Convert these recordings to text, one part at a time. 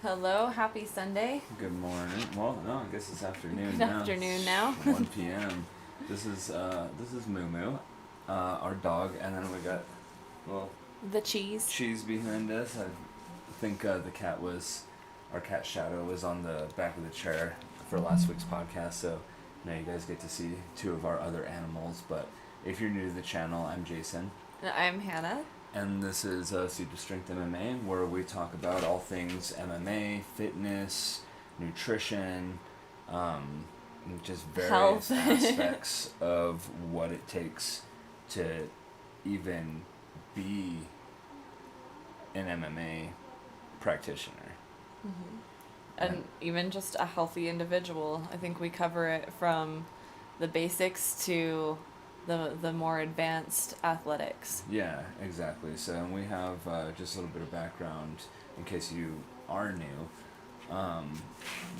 Hello, happy Sunday. Good morning. Well, no, I guess it's afternoon Good now. afternoon now. 1 p.m. This is Moo Moo, our dog, and then we got The cheese. Cheese behind us. I think our cat Shadow was on the back of the chair for last week's podcast, so now you guys get to see two of our other animals. But if you're new to the channel, I'm Jason. I'm Hannah. And this is Super Strength MMA, where we talk about all things MMA, fitness, nutrition, just various Health. aspects of what it takes to even be an MMA practitioner. Mm-hmm. And even just a healthy individual. I think we cover it from the basics to the more advanced athletics. Yeah, exactly. So we have just a little bit of background in case you are new.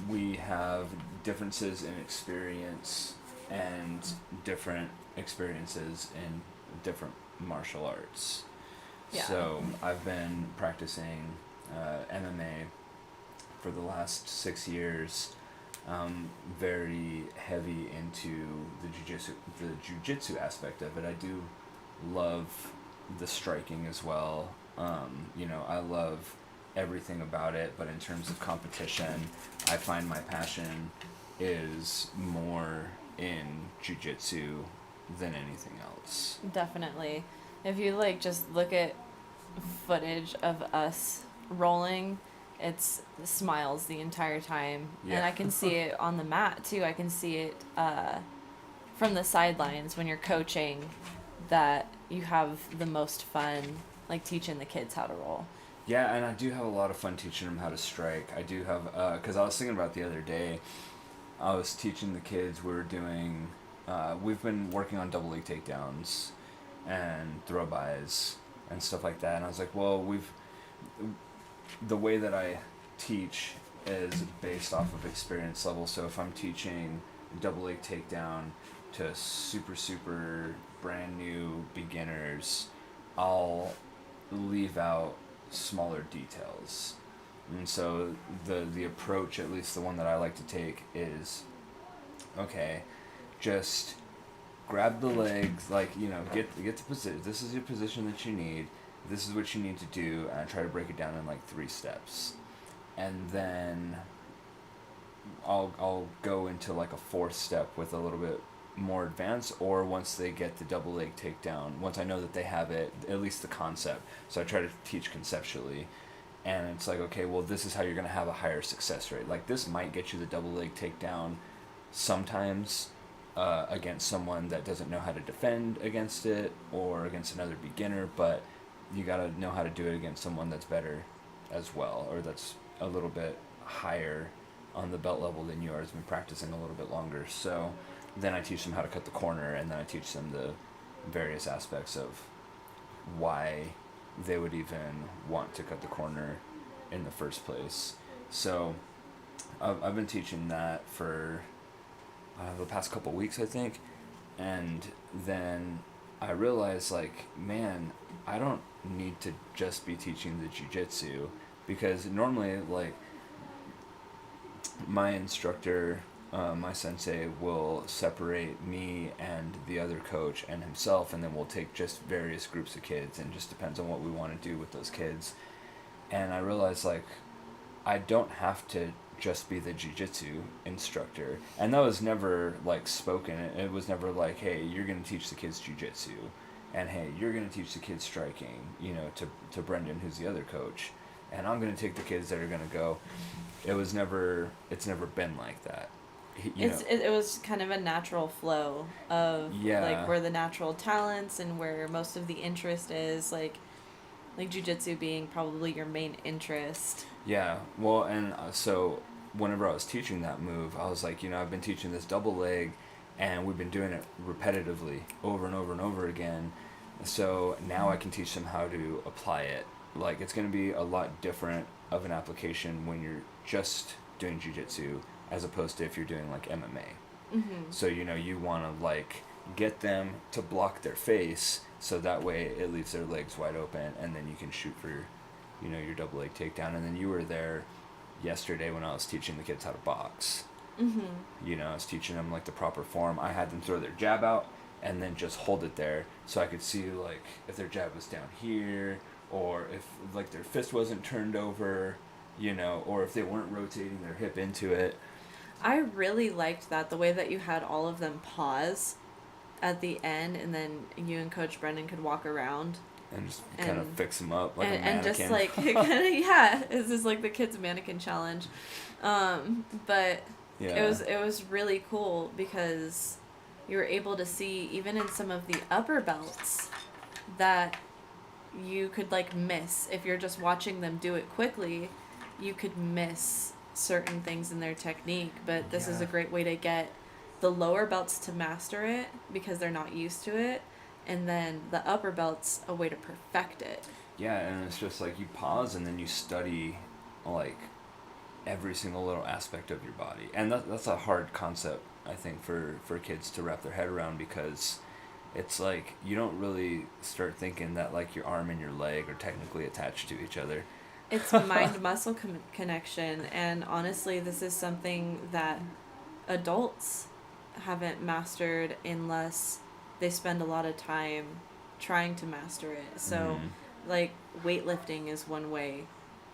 We have differences in experience and different experiences in different martial arts. Yeah. So I've been practicing MMA for the last 6 years. Very heavy into the jujitsu aspect of it. I do love the striking as well. I love everything about it, but in terms of competition, I find my passion is more in jujitsu than anything else. Definitely. If you just look at footage of us rolling, it's smiles the entire time. Yeah. And I can see it on the mat too. I can see it from the sidelines when you're coaching, that you have the most fun teaching the kids how to roll. Yeah, and I do have a lot of fun teaching them how to strike. I do have, because I was thinking about the other day, I was teaching the kids, we've been working on double leg takedowns and throw-bys and stuff like that, and I was like, well, the way that I teach is based off of experience level. So if I'm teaching double leg takedown to super brand new beginners, I'll leave out smaller details. And so the approach, at least the one that I like to take, is okay, just grab the legs, get the position. This is your position that you need. This is what you need to do, and I try to break it down in 3 steps. And then I'll go into a 4th step with a little bit more advanced, or once they get the double leg takedown, once I know that they have it, at least the concept. So I try to teach conceptually, and it's okay, well, this is how you're going to have a higher success rate. This might get you the double leg takedown sometimes against someone that doesn't know how to defend against it, or against another beginner, but you got to know how to do it against someone that's better as well, or that's a little bit higher on the belt level than you are, has been practicing a little bit longer. So then I teach them how to cut the corner, and then I teach them the various aspects of why they would even want to cut the corner in the first place. So I've been teaching that for the past couple weeks, I think, and then I realized, man, I don't need to just be teaching the jiu-jitsu, because normally, my instructor, my sensei, will separate me and the other coach and himself, and then we'll take just various groups of kids, and just depends on what we want to do with those kids. And I realized, I don't have to just be the jiu-jitsu instructor, and that was never spoken. It was never hey, you're going to teach the kids jiu-jitsu, and hey, you're going to teach the kids striking, to Brendan, who's the other coach, and I'm going to take the kids that are going to go. It's never been like that. It was kind of a natural flow of Yeah. where the natural talents and where most of the interest is, like jiu-jitsu being probably your main interest. Yeah, well, and so whenever I was teaching that move, I was I've been teaching this double leg, and we've been doing it repetitively over and over and over again. So now I can teach them how to apply it. It's going to be a lot different of an application when you're just doing jiu-jitsu as opposed to if you're doing MMA. Mm-hmm. So you want to get them to block their face, so that way it leaves their legs wide open, and then you can shoot for your double leg takedown. And then you were there yesterday when I was teaching the kids how to box. Mhm. You know, I was teaching them like the proper form. I had them throw their jab out and then just hold it there so I could see like if their jab was down here or if like their fist wasn't turned over, you know, or if they weren't rotating their hip into it. I really liked that, the way that you had all of them pause at the end, and then you and Coach Brendan could walk around And just kind of and fix them up like a and mannequin. just like kind of, yeah, this is like the kids mannequin challenge. But yeah. it was really cool because you were able to see, even in some of the upper belts, that you could like miss if you're just watching them do it quickly. You could miss certain things in their technique, but this is a great way to get the lower belts to master it because they're not used to it, and then the upper belts a way to perfect it. Yeah, and it's just like you pause and then you study like every single little aspect of your body. And that's a hard concept, I think, for kids to wrap their head around, because it's like you don't really start thinking that like your arm and your leg are technically attached to each other. It's mind-muscle connection, and honestly, this is something that adults haven't mastered unless they spend a lot of time trying to master it. So, like, weightlifting is one way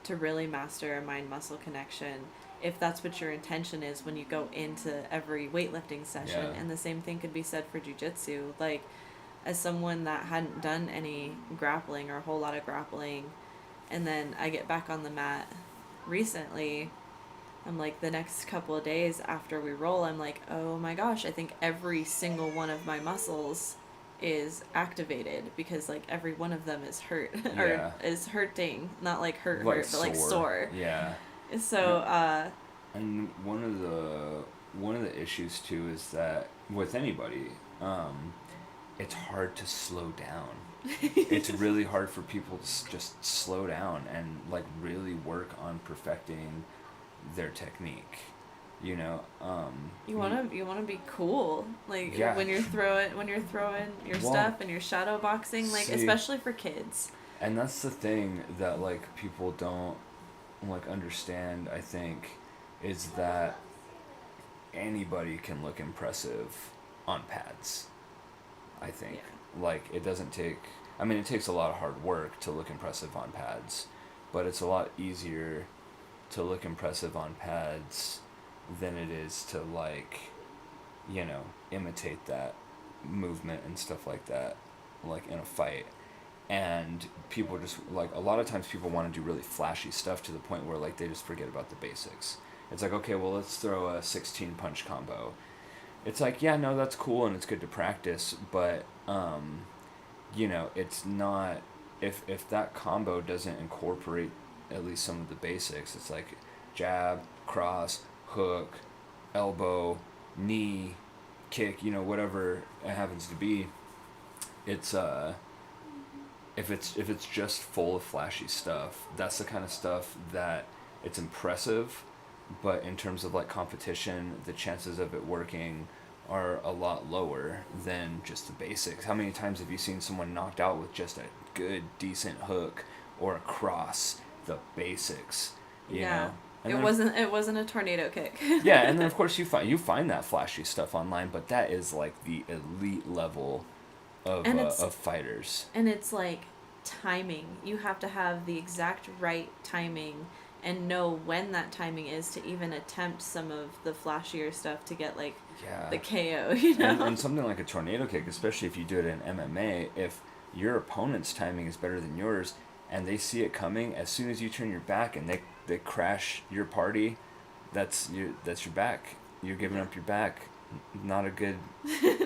to really master a mind-muscle connection, if that's what your intention is when you go into every weightlifting session. Yeah. And the same thing could be said for jiu-jitsu. Like, as someone that hadn't done any grappling or a whole lot of grappling, and then I get back on the mat recently, I'm like, the next couple of days after we roll, I'm like, oh my gosh, I think every single one of my muscles is activated, because like every one of them is hurt or is hurting, not like hurt, but like sore. Yeah. So and one of the issues too is that with anybody, it's hard to slow down. It's really hard for people to just slow down and like really work on perfecting their technique. You know, you wanna be cool, like when you're throwing your stuff and you're shadow boxing, like especially for kids. And that's the thing that like people don't like understand, I think, is that anybody can look impressive on pads. I think. Yeah. Like, it doesn't take... I mean, it takes a lot of hard work to look impressive on pads, but it's a lot easier to look impressive on pads than it is to, like, you know, imitate that movement and stuff like that, like, in a fight. And people just, like, a lot of times people want to do really flashy stuff to the point where, like, they just forget about the basics. It's like, okay, well, let's throw a 16-punch combo. It's like, yeah, no, that's cool and it's good to practice, but, you know, it's not, if that combo doesn't incorporate at least some of the basics, it's like jab, cross, hook, elbow, knee, kick, you know, whatever it happens to be, it's, if it's just full of flashy stuff, that's the kind of stuff that it's impressive, but in terms of like competition, the chances of it working are a lot lower than just the basics. How many times have you seen someone knocked out with just a good, decent hook or a cross? The basics, you know. And it wasn't a tornado kick. Yeah, and then of course you find that flashy stuff online, but that is like the elite level of fighters. And it's like timing. You have to have the exact right timing and know when that timing is to even attempt some of the flashier stuff to get like the KO, you know? And something like a tornado kick, especially if you do it in MMA, if your opponent's timing is better than yours and they see it coming, as soon as you turn your back and they crash your party, that's your back. You're giving up your back. Not a good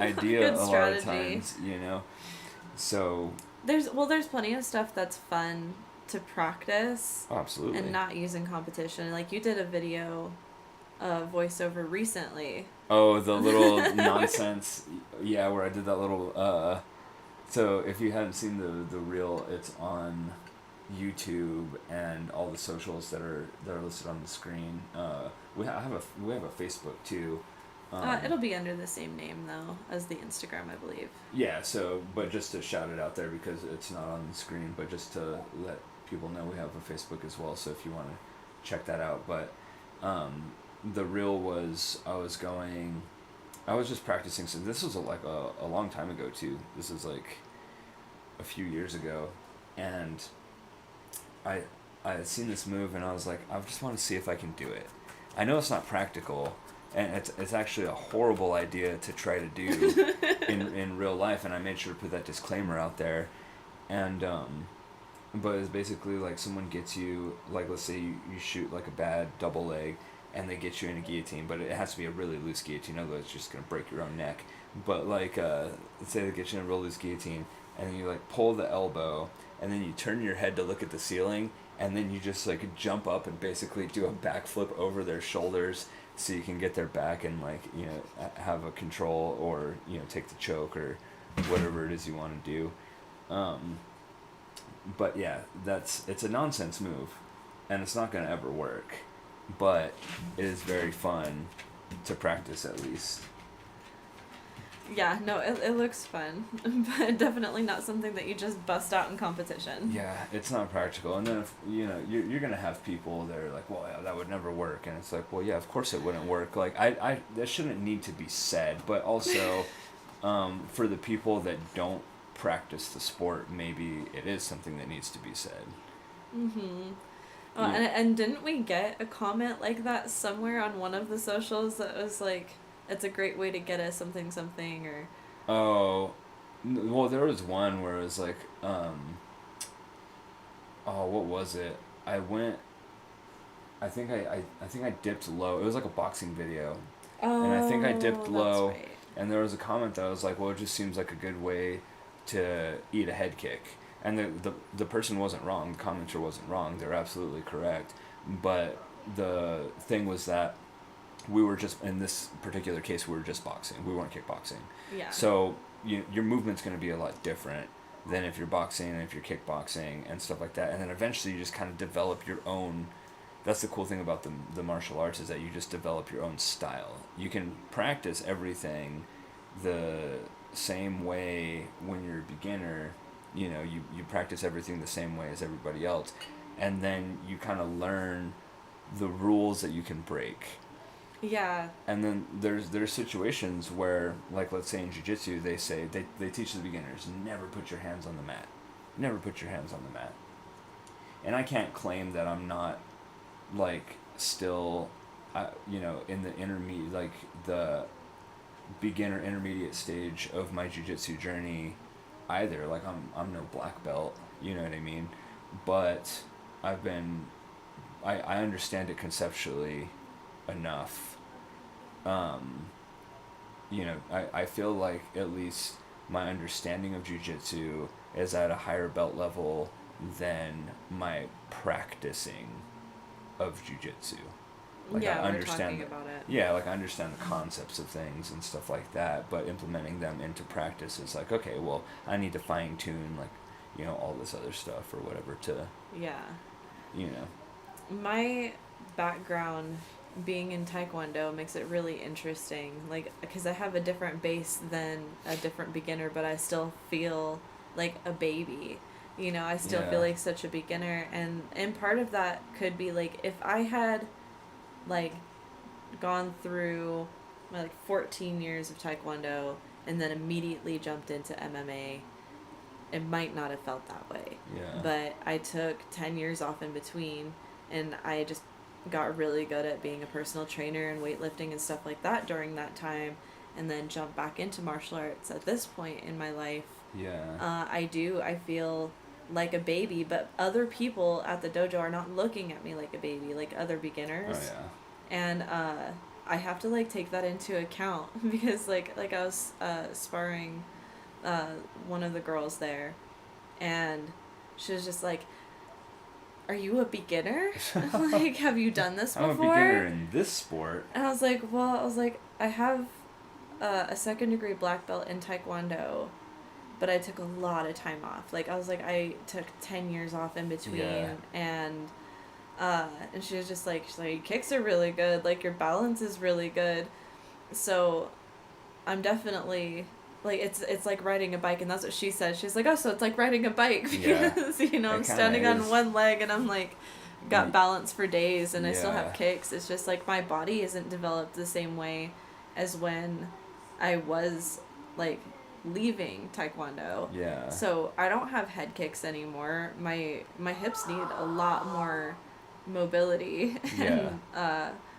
idea. Good a lot of times, you know. So there's plenty of stuff that's fun to practice. Oh, absolutely. And not use in competition. Like, you did a video voiceover recently. Oh, the little nonsense. Yeah, where I did that little so if you haven't seen the reel, it's on YouTube and all the socials that are listed on the screen. We have a Facebook too. It'll be under the same name though as the Instagram, I believe. Yeah, so but just to shout it out there because it's not on the screen, but just to let people know we have a Facebook as well. So if you want to check that out. But the real was I was just practicing. So this was a long time ago too. This is like a few years ago, and I I had seen this move and I was like, I just want to see if I can do it. I know it's not practical, and it's actually a horrible idea to try to do in real life, and I made sure to put that disclaimer out there. And but it's basically like someone gets you, like let's say you shoot like a bad double leg and they get you in a guillotine, but it has to be a really loose guillotine, otherwise it's just gonna break your own neck. But like let's say they get you in a real loose guillotine and then you like pull the elbow and then you turn your head to look at the ceiling and then you just like jump up and basically do a backflip over their shoulders so you can get their back and like, you know, have a control, or, you know, take the choke or whatever it is you want to do. But yeah, it's a nonsense move and it's not going to ever work, but it is very fun to practice at least. Yeah, no, it looks fun, but definitely not something that you just bust out in competition. Yeah, it's not practical. And then if, you know, you're going to have people that are like, well, yeah, that would never work. And it's like, well, yeah, of course it wouldn't work. Like, I that shouldn't need to be said, but also for the people that don't practice the sport, maybe it is something that needs to be said. Mm-hmm. Oh, Yeah. and didn't we get a comment like that somewhere on one of the socials that was like, it's a great way to get a something something, or... Oh, well, there was one where it was like, oh, what was it? I went, I think I dipped low. It was like a boxing video. Oh, And I think I dipped that's low, right. and there was a comment that was like, well, it just seems like a good way to eat a head kick. And the person wasn't wrong, the commenter wasn't wrong, they're absolutely correct. But the thing was that we were just, in this particular case, we were just boxing. We weren't kickboxing. Yeah. So your movement's going to be a lot different than if you're boxing and if you're kickboxing and stuff like that. And then eventually you just kind of develop your own. That's the cool thing about the martial arts, is that you just develop your own style. You can practice everything the same way when you're a beginner. You know, you practice everything the same way as everybody else. And then you kind of learn the rules that you can break. Yeah. And then there's situations where, like, let's say in jiu-jitsu, they say, they teach the beginners, never put your hands on the mat. Never put your hands on the mat. And I can't claim that I'm not, like, still, you know, in the intermediate, like, the beginner intermediate stage of my jiu-jitsu journey either. Like, I'm no black belt, you know what I mean? But I understand it conceptually enough. You know, I feel like at least my understanding of jiu-jitsu is at a higher belt level than my practicing of jiu-jitsu. Like, yeah, I we were understand talking about it. yeah, like I understand the concepts of things and stuff like that, but implementing them into practice is like, okay, well, I need to fine tune, like, you know, all this other stuff or whatever to, Yeah. you know. My background being in Taekwondo makes it really interesting, like, because I have a different base than a different beginner, but I still feel like a baby. You know, I still Yeah. feel like such a beginner, and part of that could be like, if I had like gone through my like 14 years of Taekwondo and then immediately jumped into MMA, it might not have felt that way. Yeah. But I took 10 years off in between, and I just got really good at being a personal trainer and weightlifting and stuff like that during that time, and then jumped back into martial arts at this point in my life. Yeah. I feel like a baby, but other people at the dojo are not looking at me like a baby, like other beginners. Oh yeah. And I have to like take that into account because like I was sparring one of the girls there, and she was just like, "Are you a beginner? Like, have you done this before?" I'm a beginner in this sport. And I was like, I have a second degree black belt in Taekwondo, but I took a lot of time off. Like, I was like, I took 10 years off in between. Yeah. And she was just like, your kicks are really good. Like, your balance is really good. So I'm definitely, like, it's like riding a bike. And that's what she said. She's like, oh, so it's like riding a bike. Yeah. Because, you know, It I'm kinda standing on is. one leg and I'm like got balance for days and I still have Yeah. kicks. It's just like my body isn't developed the same way as when I was like leaving taekwondo. Yeah. So I don't have head kicks anymore. My hips need a lot more mobility Yeah.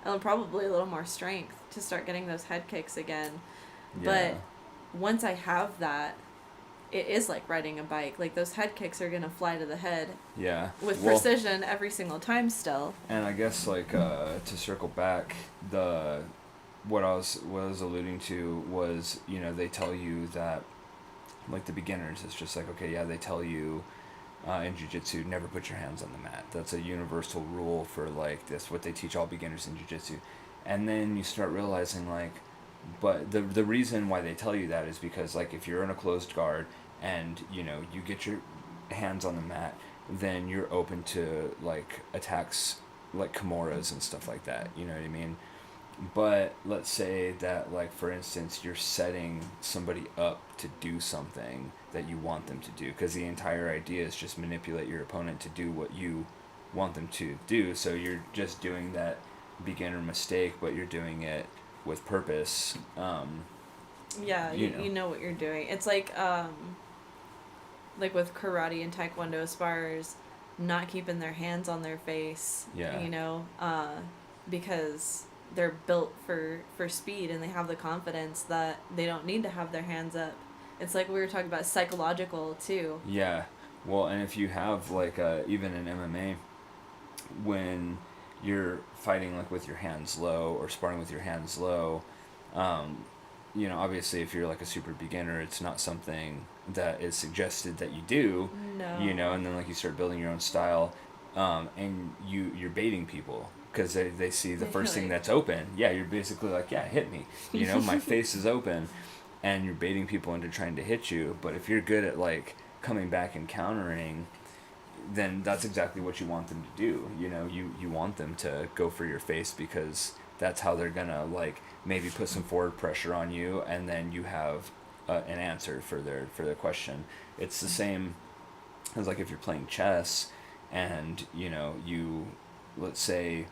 and probably a little more strength to start getting those head kicks again. Yeah. But once I have that, it is like riding a bike. Like those head kicks are gonna fly to the head Yeah. with Well, precision every single time still. and I guess like to circle back, the what I was alluding to was, you know, they tell you that like the beginners, it's just like, okay, yeah, they tell you in jiu-jitsu, never put your hands on the mat. That's a universal rule for like this, what they teach all beginners in jiu-jitsu. And then you start realizing like, but the reason why they tell you that is because like if you're in a closed guard and you know you get your hands on the mat, then you're open to like attacks like kimuras and stuff like that, you know what I mean? But let's say that, like, for instance, you're setting somebody up to do something that you want them to do, because the entire idea is just manipulate your opponent to do what you want them to do. So you're just doing that beginner mistake, but you're doing it with purpose. Yeah, You you, know. you know what you're doing. It's like with karate and taekwondo spars, not keeping their hands on their face. Yeah. You know, because they're built for speed and they have the confidence that they don't need to have their hands up. It's like we were talking about psychological too. Yeah. Well, and if you have, like, even in MMA, when you're fighting, like, with your hands low or sparring with your hands low, um, you know, obviously if you're like a super beginner, it's not something that is suggested that you do, No. you know, and then like you start building your own style, and you're baiting people because they see the first thing Like- that's open. Yeah, you're basically like, yeah, hit me, you know, my face is open, and you're baiting people into trying to hit you. But if you're good at like coming back and countering, then that's exactly what you want them to do. You know, you want them to go for your face because that's how they're gonna like maybe put some forward pressure on you, and then you have an answer for their question. It's the same as like if you're playing chess, and you know you, let's say,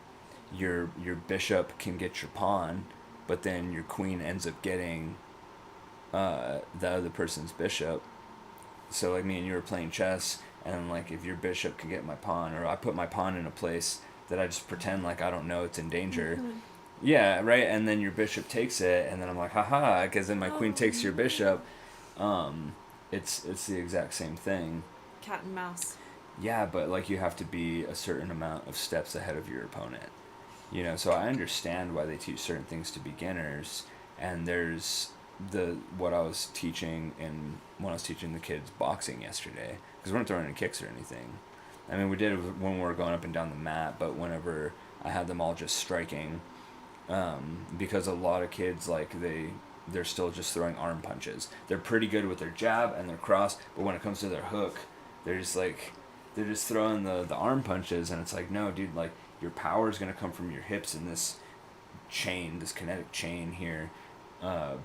your bishop can get your pawn, but then your queen ends up getting the other person's bishop. So like me and you were playing chess, and like if your bishop can get my pawn, or I put my pawn in a place that I just pretend like I don't know it's in danger. Yeah, right. And then your bishop takes it, and then I'm like, haha, because then my queen takes your bishop. It's the exact same thing. Cat and mouse. Yeah, but like you have to be a certain amount of steps ahead of your opponent. You know, so I understand why they teach certain things to beginners, and there's what I was teaching when I was teaching the kids boxing yesterday, because we weren't throwing any kicks or anything. I mean, we did it when we were going up and down the mat, but whenever I had them all just striking, because a lot of kids like they're still just throwing arm punches. They're pretty good with their jab and their cross, but when it comes to their hook, they're just throwing the arm punches, and it's like, no, dude, like your power is gonna come from your hips in this chain, this kinetic chain here,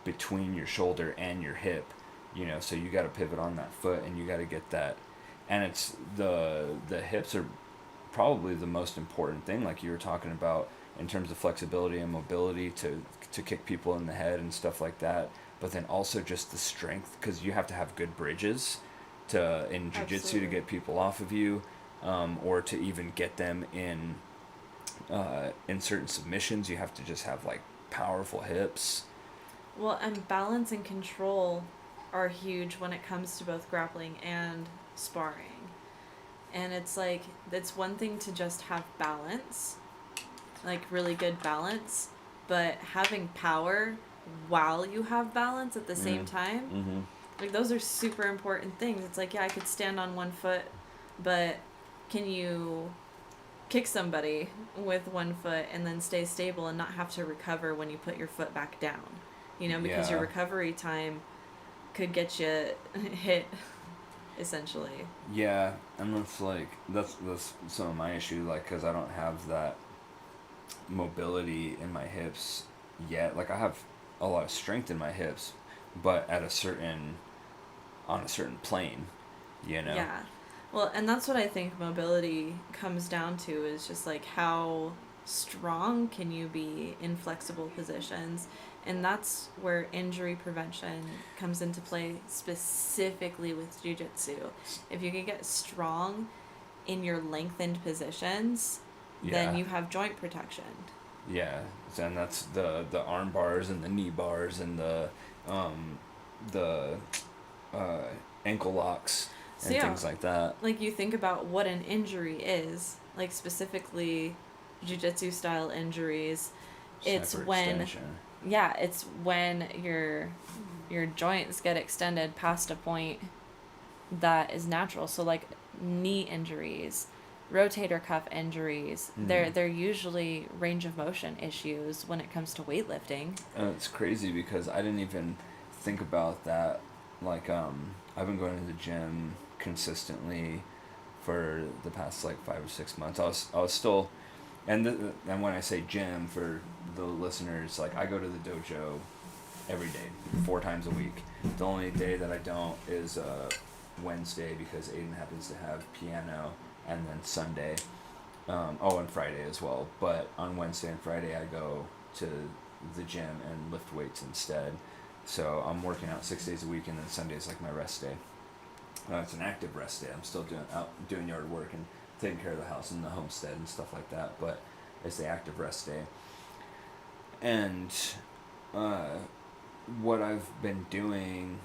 between your shoulder and your hip, you know. So you got to pivot on that foot, and you got to get that, and it's the hips are probably the most important thing, like you were talking about, in terms of flexibility and mobility to kick people in the head and stuff like that. But then also just the strength, because you have to have good bridges in jiu-jitsu to Absolutely. get people off of you, or to even get them in certain submissions. You have to just have like powerful hips. Well, and balance and control are huge when it comes to both grappling and sparring. And it's like, it's one thing to just have balance, like really good balance, but having power while you have balance at the same time, Mm-hmm. like those are super important things. It's like, yeah, I could stand on one foot, but can you kick somebody with one foot and then stay stable and not have to recover when you put your foot back down? You know, because your Yeah. recovery time could get you hit, essentially. Yeah, and that's like that's some of my issue, like, because I don't have that mobility in my hips yet. Like I have a lot of strength in my hips, but on a certain plane, you know. Yeah. Well, and that's what I think mobility comes down to, is just like how strong can you be in flexible positions. And that's where injury prevention comes into play, specifically with jiu-jitsu. If you can get strong in your lengthened positions, then Yeah. you have joint protection. Yeah, and that's the arm bars and the knee bars and um the uh ankle locks So and yeah, things like that. like you think about what an injury is, like specifically jiu-jitsu style injuries, it's when, Hyperextension. yeah, it's when your joints get extended past a point that is natural. So like knee injuries, rotator cuff injuries, Mhm. they're usually range of motion issues when it comes to weightlifting. It's crazy because I didn't even think about that. Like, I've been going to the gym consistently for the past like 5 or 6 months. I was still, and when I say gym for the listeners, like I go to the dojo every day, 4 times a week. The only day that I don't is Wednesday because Aiden happens to have piano, and then Sunday. And Friday as well. But on Wednesday and Friday, I go to the gym and lift weights instead. So I'm working out 6 days a week, and then Sunday is like my rest day. It's an active rest day. I'm still doing yard work and taking care of the house and the homestead and stuff like that. But it's the active rest day. And uh, what I've been doing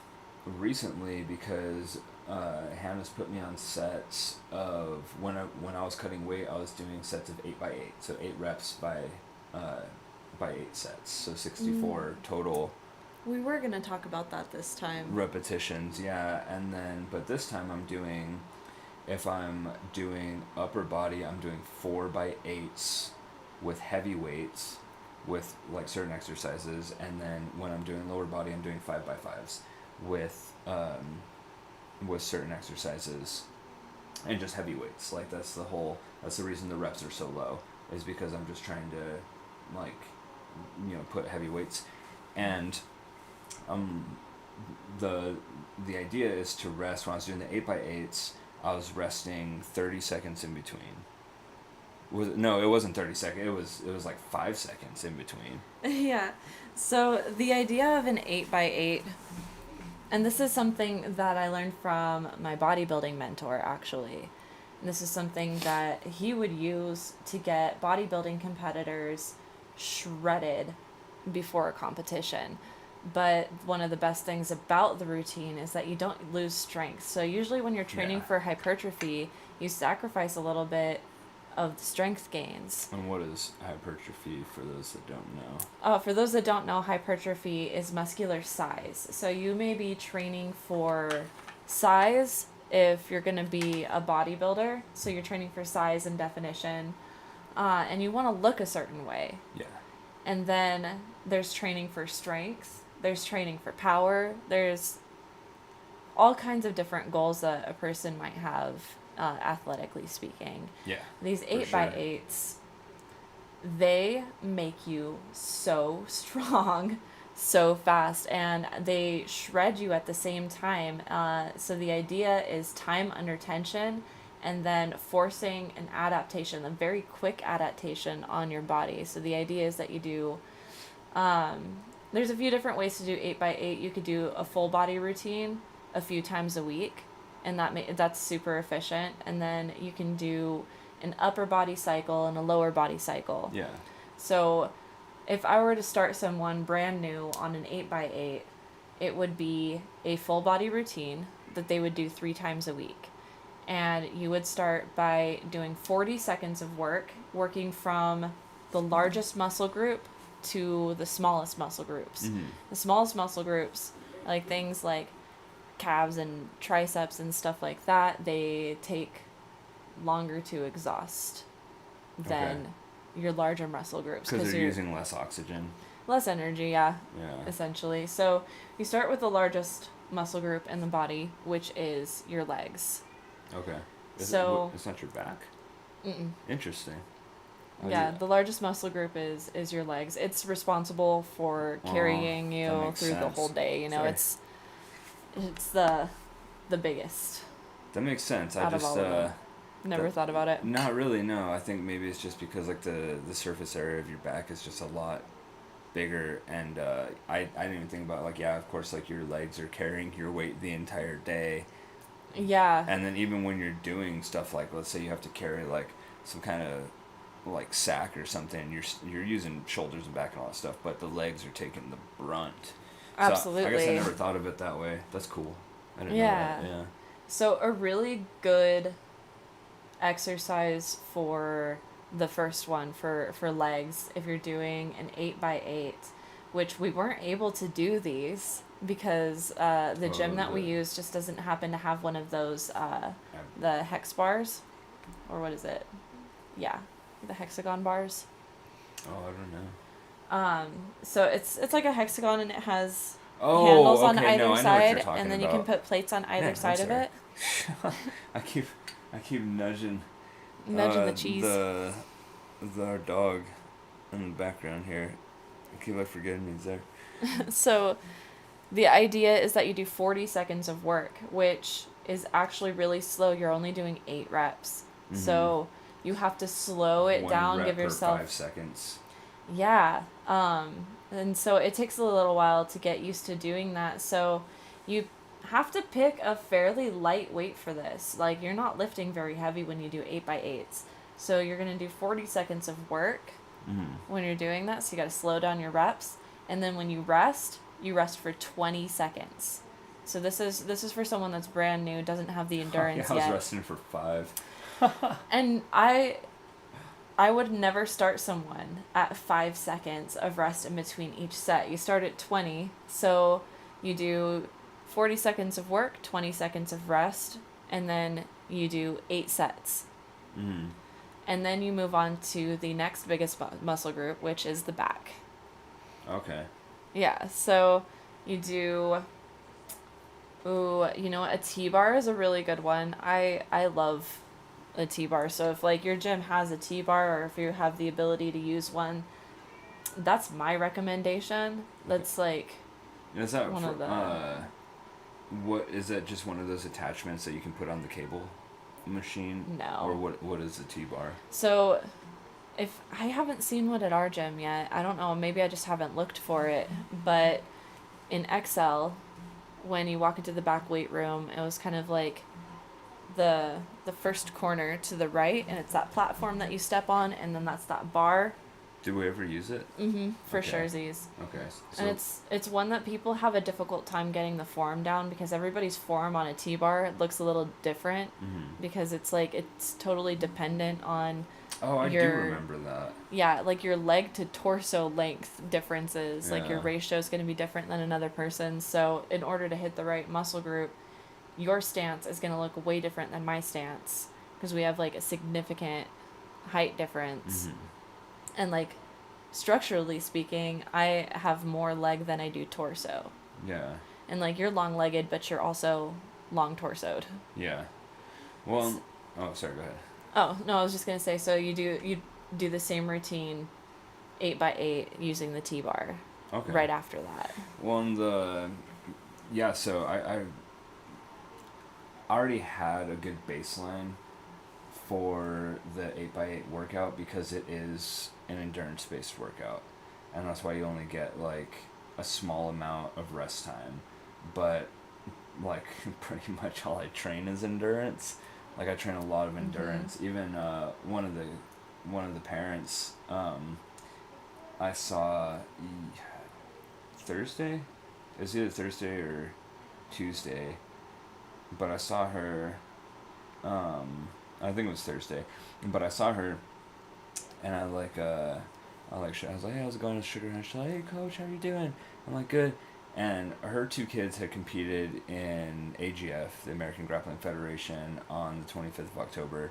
recently, because Hannah's put me on sets of when I was cutting weight, I was doing sets of 8x8, so 8 reps by 8 sets, so 64 total We were going to talk about that this time. repetitions. Yeah, and then but this time if I'm doing upper body, I'm doing 4x8s with heavy weights with like certain exercises, and then when I'm doing lower body, I'm doing 5x5s with certain exercises and just heavy weights. Like that's the reason the reps are so low, is because I'm just trying to like put heavy weights. And the idea is to rest. When I was doing the 8x8s, I was resting 30 seconds in between. No, it wasn't 30 seconds. It was like 5 seconds in between. Yeah. So the idea of an 8x8, and this is something that I learned from my bodybuilding mentor, actually. And this is something that he would use to get bodybuilding competitors shredded before a competition. But one of the best things about the routine is that you don't lose strength. So usually when you're training Yeah. for hypertrophy, you sacrifice a little bit of the strength gains. And what is hypertrophy for those that don't know? For those that don't know, hypertrophy is muscular size. So you may be training for size if you're going to be a bodybuilder. So you're training for size and definition, and you want to look a certain way. Yeah. And then there's training for strength. There's training for power. There's all kinds of different goals that a person might have, athletically speaking. Yeah. These for 8x8s, they make you so strong, so fast, and they shred you at the same time. So the idea is time under tension, and then forcing an adaptation, a very quick adaptation on your body. So the idea is that you do, there's a few different ways to do 8x8. You could do a full body routine a few times a week, and that's super efficient. And then you can do an upper body cycle and a lower body cycle. Yeah. So if I were to start someone brand new on an 8x8, it would be a full body routine that they would do 3 times a week. And you would start by doing 40 seconds of working from the largest muscle group to the smallest muscle groups. Mm-hmm. The smallest muscle groups, like things like calves and triceps and stuff like that, they take longer to exhaust than your larger muscle groups. Because they're using less oxygen. Less energy, yeah, Yeah. essentially. So you start with the largest muscle group in the body, which is your legs. Okay. It's not your back? Mm-mm. Interesting. Yeah, the largest muscle group is your legs. It's responsible for carrying that you makes through the sense. whole day. You know, Sorry. it's the biggest. That makes sense. I out of just all of them. Never thought about it. not really. No, I think maybe it's just because like the surface area of your back is just a lot bigger, and I didn't even think about like yeah, of course like your legs are carrying your weight the entire day, Yeah. and then even when you're doing stuff like let's say you have to carry like some kind of like sack or something, you're using shoulders and back and all that stuff, but the legs are taking the brunt. Absolutely. So I guess I never thought of it that way. That's cool. I didn't know Yeah. that. Yeah. So a really good exercise for the first one for legs, if you're doing an 8x8, which we weren't able to do these because the gym that we use just doesn't happen to have one of those the hex bars, or what is it? Yeah, the hexagon bars. Oh, I don't know. So it's like a hexagon, and it has Oh, handles on okay, either no, I know what side, you're talking and then you can about. put plates on either Man, I'm side of sorry. it. I keep nudging Nudging the cheese. our dog in the background here. I keep like forgetting he's there. So the idea is that you do 40 seconds of work, which is actually really slow. You're only doing 8 reps. Mhm. So you have to slow it One down, rep give per yourself 5 seconds. Yeah. And so it takes a little while to get used to doing that. So you have to pick a fairly light weight for this. Like, you're not lifting very heavy when you do 8x8s. So you're going to do 40 seconds of work when you're doing that. So you got to slow down your reps. And then when you rest for 20 seconds. So this is for someone that's brand new, doesn't have the endurance I was yet. resting for 5. And I would never start someone at 5 seconds of rest in between each set. You start at 20, so you do 40 seconds of work, 20 seconds of rest, and then you do 8 sets. Mm-hmm. And then you move on to the next biggest muscle group, which is the back. Okay. Yeah, so you do... Ooh, you know what? A T-bar is a really good one. I love a T-bar. So if like your gym has a T-bar, or if you have the ability to use one, that's my recommendation. That's like Is that one of the what is that? Just one of those attachments that you can put on the cable machine? No. Or what is the T-bar? So if I haven't seen one at our gym yet, I don't know, maybe I just haven't looked for it, but in Excel, when you walk into the back weight room, it was kind of like the first corner to the right, and it's that platform that you step on, and then that's that bar. Did we ever use it? For Okay. surezies. Okay. And it's one that people have a difficult time getting the form down, because everybody's form on a T-bar looks a little different, because it's like it's totally dependent on Oh, I do your- remember that. yeah, like your leg to torso length differences. Like your Yeah. ratio is going to be different than another person's. So in order to hit the right muscle group, your stance is going to look way different than my stance, because we have like a significant height difference. And like structurally speaking, I have more leg than I do torso. Yeah. And like you're long-legged, but you're also long-torsoed. Yeah. Well, oh, sorry, go ahead. Oh, no, I was just going to say, so you do the same routine 8x8 using the T-bar Okay. right after that. Well, yeah, so I already had a good baseline for the 8x8 workout, because it is an endurance-based workout, and that's why you only get like a small amount of rest time, but like pretty much all I train is endurance. Like I train a lot of endurance. Even one of the parents I saw Thursday. It was either Thursday or Tuesday, but I saw her. I think it was Thursday, but I saw her, and I was like, hey, how's it going, Sugar? And she's like, hey, coach, how you doing? I'm like, good. And her 2 kids had competed in AGF, the American Grappling Federation, on the 25th of October.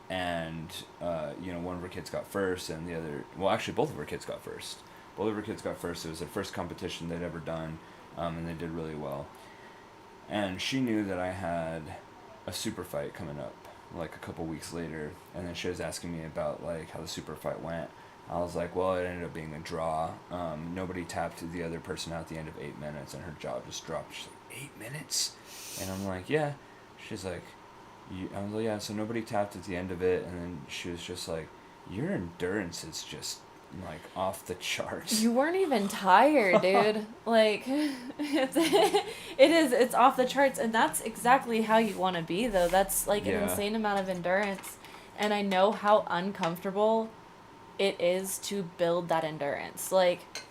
And, one of her kids got first, and the other... Well, actually, both of her kids got first. Both of her kids got first. It was their first competition they'd ever done, and they did really well. And she knew that I had a super fight coming up, like, a couple weeks later. And then she was asking me about, like, how the super fight went. I was like, well, it ended up being a draw. Nobody tapped the other person out at the end of 8 minutes, and her jaw just dropped. She's like, 8 minutes? And I'm like, yeah. She's like, I was like, yeah, so nobody tapped at the end of it, and then she was just like, your endurance is just like off the charts. You weren't even tired, dude. Like, it's off the charts, and that's exactly how you want to be, though. That's like an Yeah. insane amount of endurance, and I know how uncomfortable it is to build that endurance. Like,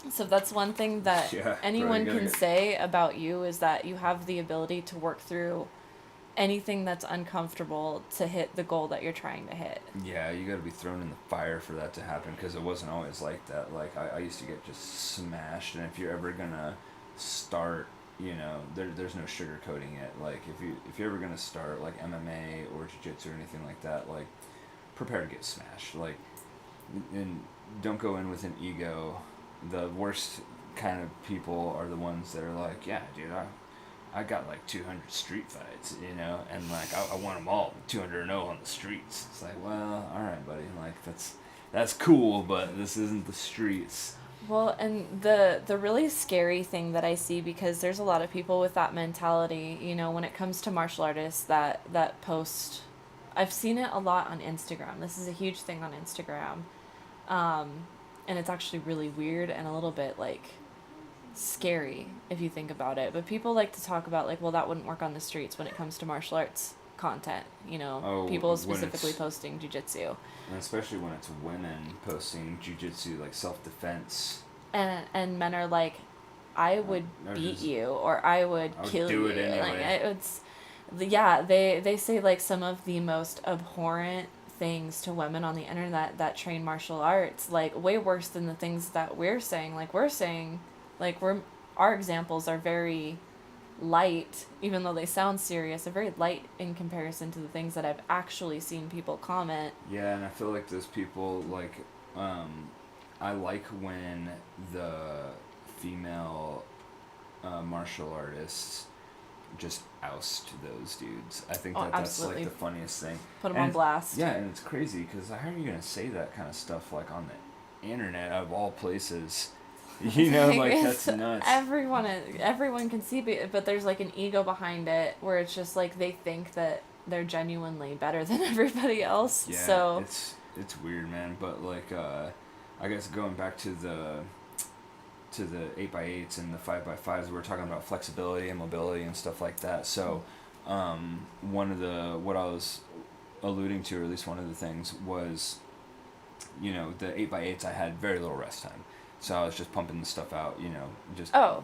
so that's one thing that Yeah, bro, anyone you gotta can get. say about you is that you have the ability to work through anything that's uncomfortable to hit the goal that you're trying to hit. Yeah, you gotta be thrown in the fire for that to happen because it wasn't always like that. Like, I used to get just smashed, and if you're ever gonna start, there's no sugarcoating it. Like, if you're ever gonna start like MMA or jiu-jitsu or anything like that, like, prepare to get smashed. Like, and don't go in with an ego. The worst kind of people are the ones that are like, yeah, dude, I got like 200 street fights, and like I want them all 200-0 on the streets. It's like, well, all right, buddy, like that's cool, but this isn't the streets. Well, and the really scary thing that I see, because there's a lot of people with that mentality, when it comes to martial artists that post. I've seen it a lot on Instagram. This is a huge thing on Instagram. And it's actually really weird and a little bit like scary if you think about it. But people like to talk about, like, well, that wouldn't work on the streets when it comes to martial arts content, Oh, people when specifically it's posting jujitsu. and especially when it's women posting jujitsu, like self-defense. And men are like, I would Or beat just, you, or I would I would kill do you. it anyway. Like, yeah, they say like some of the most abhorrent things to women on the internet that train martial arts, like way worse than the things that we're saying. Like, our examples are very light, even though they sound serious. They're very light in comparison to the things that I've actually seen people comment. Yeah, and I feel like those people, like, I like when the female martial artists just oust those dudes. I think Oh, that's absolutely. like the funniest thing. Put them And on blast. yeah, and it's crazy because how are you gonna say that kind of stuff like on the internet of all places? Like that's nuts. Everyone can see it, but there's like an ego behind it where it's just like they think that they're genuinely better than everybody else. Yeah, So it's weird, man. But like, I guess going back to the 8x8s and the 5x5s, we were talking about flexibility and mobility and stuff like that. So, what I was alluding to, or at least one of the things, was, the 8x8s, I had very little rest time, so I was just pumping the stuff out, just. oh,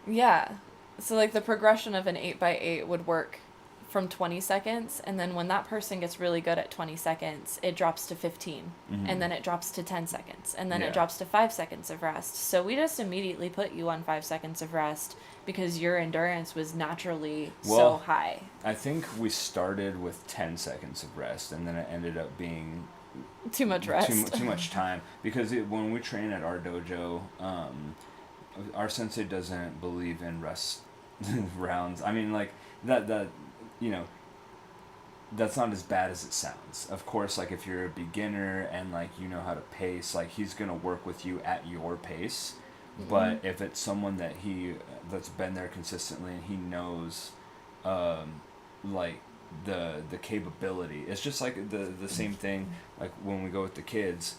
yeah. So like the progression of an 8x8 would work from 20 seconds, and then when that person gets really good at 20 seconds, it drops to 15, Mhm. and then it drops to 10 seconds, and then Yeah. it drops to 5 seconds of rest. So we just immediately put you on 5 seconds of rest because your endurance was naturally so Well, high. I think we started with 10 seconds of rest, and then it ended up being Too much rest. too much time because when we train at our dojo, our sensei doesn't believe in rest rounds. I mean, like that you know that's not as bad as it sounds. Of course, like if you're a beginner and like you know how to pace, like he's gonna work with you at your pace. But if it's someone that's been there consistently and he knows, like the capability, it's just like the same thing. Like when we go with the kids,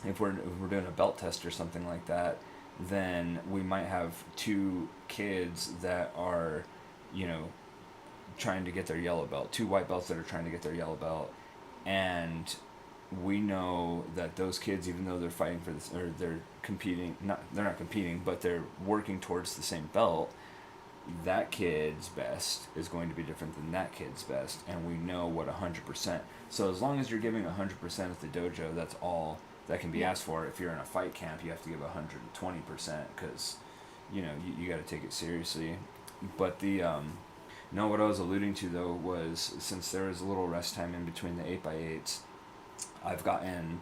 if we're doing a belt test or something like that, then we might have two kids that are, trying to get their yellow belt, two white belts that are trying to get their yellow belt, and we know that those kids, even though they're fighting for this, or they're they're not competing, but they're working towards the same belt, that kid's best is going to be different than that kid's best, and we know what 100%. So as long as you're giving 100% at the dojo, that's all that can be asked for. If you're in a fight camp, you have to give 120% because, you got to take it seriously. But no, what I was alluding to though was since there is a little rest time in between the 8x8s, I've gotten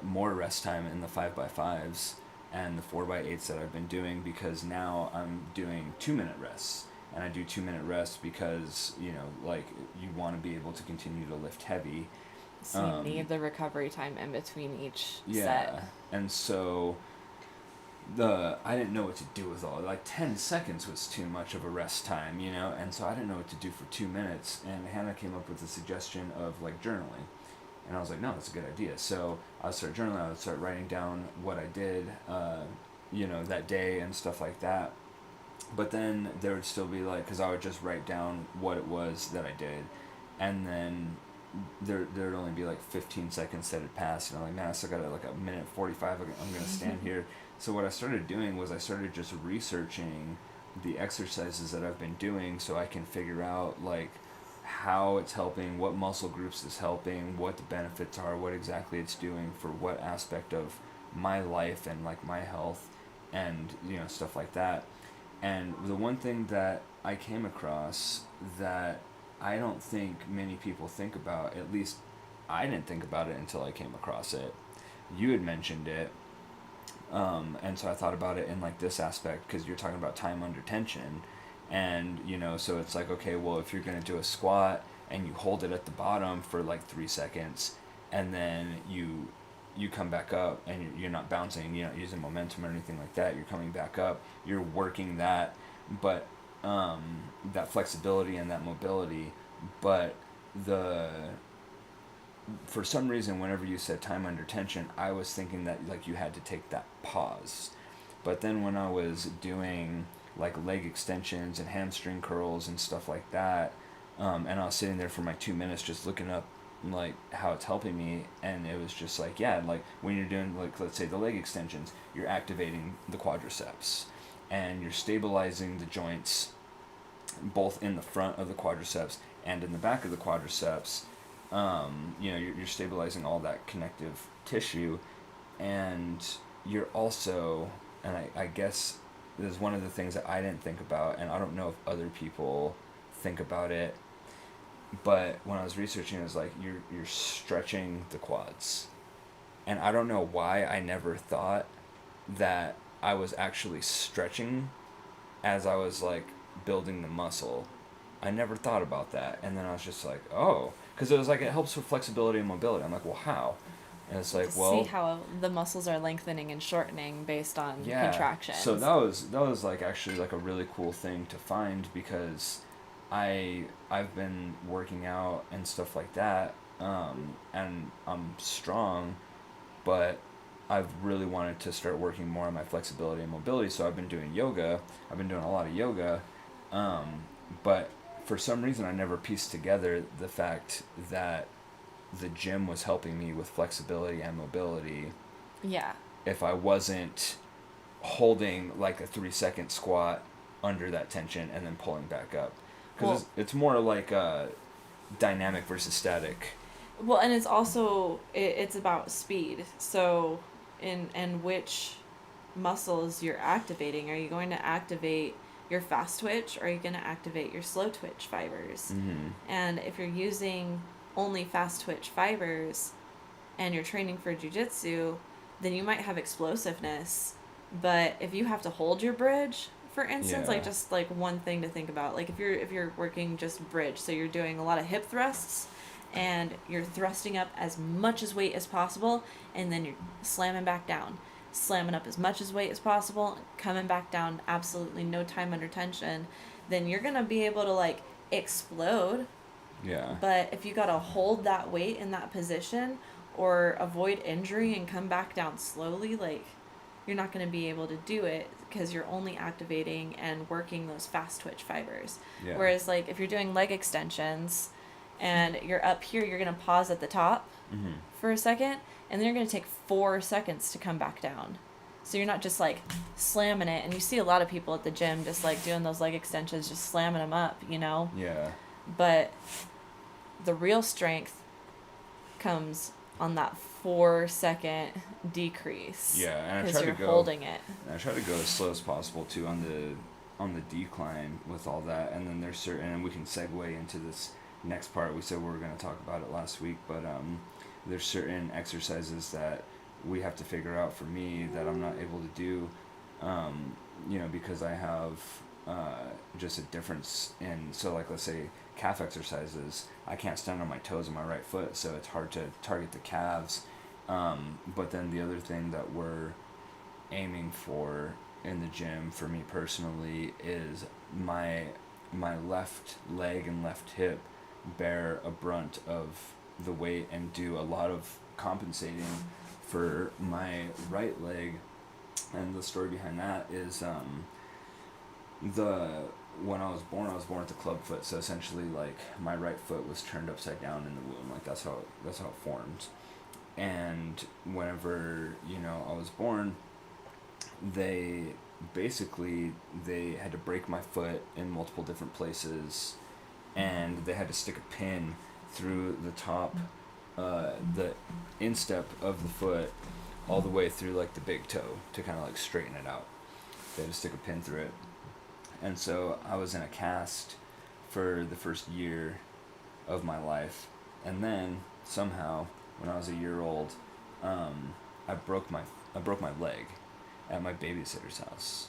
more rest time in the 5x5s and the 4x8s that I've been doing because now I'm doing 2-minute rests. And I do 2-minute rests because, like you want to be able to continue to lift heavy. So you need the recovery time in between each Yeah. set. And so I didn't know what to do with all it. Like 10 seconds was too much of a rest time, you know, and so I didn't know what to do for 2 minutes. And Hannah came up with the suggestion of like journaling, and I was like, no, that's a good idea. So I would start journaling. I would start writing down what I did, you know, that day and stuff like that. But then there would still be like, because I would just write down what it was that I did, and then there'd only be like 15 seconds that had passed, and I'm like, man, I still got like a minute 45. I'm gonna stand here. So what I started doing was I started just researching the exercises that I've been doing, so I can figure out like how it's helping, what muscle groups is helping, what the benefits are, what exactly it's doing for what aspect of my life and like my health, and you know, stuff like that. And the one thing that I came across that I don't think many people think about, at least I didn't think about it until I came across it. You had mentioned it, and so I thought about it in like this aspect, because you're talking about time under tension, and you know, so it's like, okay, well, if you're gonna do a squat and you hold it at the bottom for like 3 seconds, and then you come back up, and you're not bouncing, you're not using momentum or anything like that, you're coming back up, you're working that, but that flexibility and that mobility, but the for some reason, whenever you said time under tension, I was thinking that like you had to take that pause. But then when I was doing like leg extensions and hamstring curls and stuff like that, and I was sitting there for my 2 minutes just looking up like how it's helping me, and it was just like, yeah, like when you're doing like, let's say the leg extensions, you're activating the quadriceps, and you're stabilizing the joints both in the front of the quadriceps and in the back of the quadriceps. You know, you're stabilizing all that connective tissue, and you're also, and I guess this is one of the things that I didn't think about, and I don't know if other people think about it, but when I was researching, it was like you're stretching the quads, and I don't know why I never thought that I was actually stretching as I was like building the muscle. I never thought about that, and then I was just like, oh, because it was like it helps with flexibility and mobility. I'm like, well, how? And it's like, To well, see how the muscles are lengthening and shortening based on yeah. contractions. So that was like actually like a really cool thing to find, because I've been working out and stuff like that, and I'm strong, but I've really wanted to start working more on my flexibility and mobility. So I've been doing yoga. I've been doing a lot of yoga, but for some reason I never pieced together the fact that the gym was helping me with flexibility and mobility Yeah. if I wasn't holding like a 3 second squat under that tension and then pulling back up. Because Well, it's more like dynamic versus static. well, and it's also it's about speed. So, in which muscles you're activating? Are you going to activate your fast twitch, or are you going to activate your slow twitch fibers? Mm-hmm. And if you're using only fast twitch fibers, and you're training for jujitsu, then you might have explosiveness. But if you have to hold your bridge, for instance, Yeah. like just like one thing to think about, like if you're working just bridge, so you're doing a lot of hip thrusts, and you're thrusting up as much as weight as possible, and then you're slamming back down, slamming up as much as weight as possible, coming back down, absolutely no time under tension, then you're gonna be able to like explode. Yeah. But if you gotta hold that weight in that position or avoid injury and come back down slowly, like you're not gonna be able to do it because you're only activating and working those fast twitch fibers. Yeah. Whereas like if you're doing leg extensions and you're up here, you're gonna pause at the top Mm-hmm. for a second, and then you're gonna take 4 seconds to come back down. So you're not just like slamming it, and you see a lot of people at the gym just like doing those leg extensions, just slamming them up, you know? Yeah. But the real strength comes on that 4 second decrease. Yeah, and I Because try to you're go. holding it. And I try to go as slow as possible too on the decline with all that, and then there's certain, and we can segue into this next part. We said we were going to talk about it last week, but there's certain exercises that we have to figure out for me that I'm not able to do, you know, because I have just a difference in, so like let's say calf exercises, I can't stand on my toes on my right foot, so it's hard to target the calves. But then the other thing that we're aiming for in the gym for me personally is my left leg and left hip bear a brunt of the weight and do a lot of compensating for my right leg. And the story behind that is the when I was born with the club foot. So essentially, like, my right foot was turned upside down in the womb. Like, that's how it formed. And whenever, you know, I was born, they they had to break my foot in multiple different places, and they had to stick a pin through the top, the instep of the foot, all the way through, like, the big toe to kind of, like, straighten it out. They had to stick a pin through it. And so I was in a cast for the first year of my life. And then somehow, when I was a year old, I broke my leg at my babysitter's house.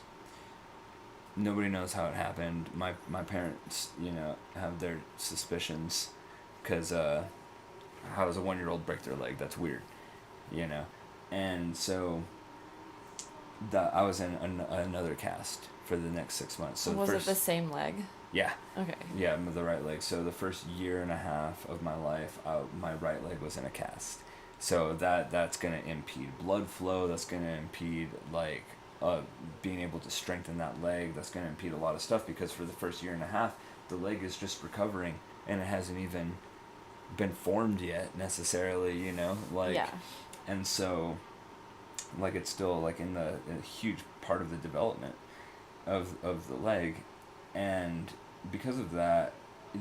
Nobody knows how it happened. My parents, you know, have their suspicions, because how does a 1-year-old break their leg? That's weird, you know. And so that I was in another cast for the next 6 months. So was it the same leg? Yeah. Okay. Yeah, the right leg. So the first year and a half of my life, my right leg was in a cast. So that's gonna impede blood flow. That's gonna impede, like, being able to strengthen that leg. That's gonna impede a lot of stuff, because for the first year and a half, the leg is just recovering, and it hasn't even been formed yet necessarily. You know, like. Yeah. And so, like, it's still, like, in a huge part of the development of the leg. And because of that,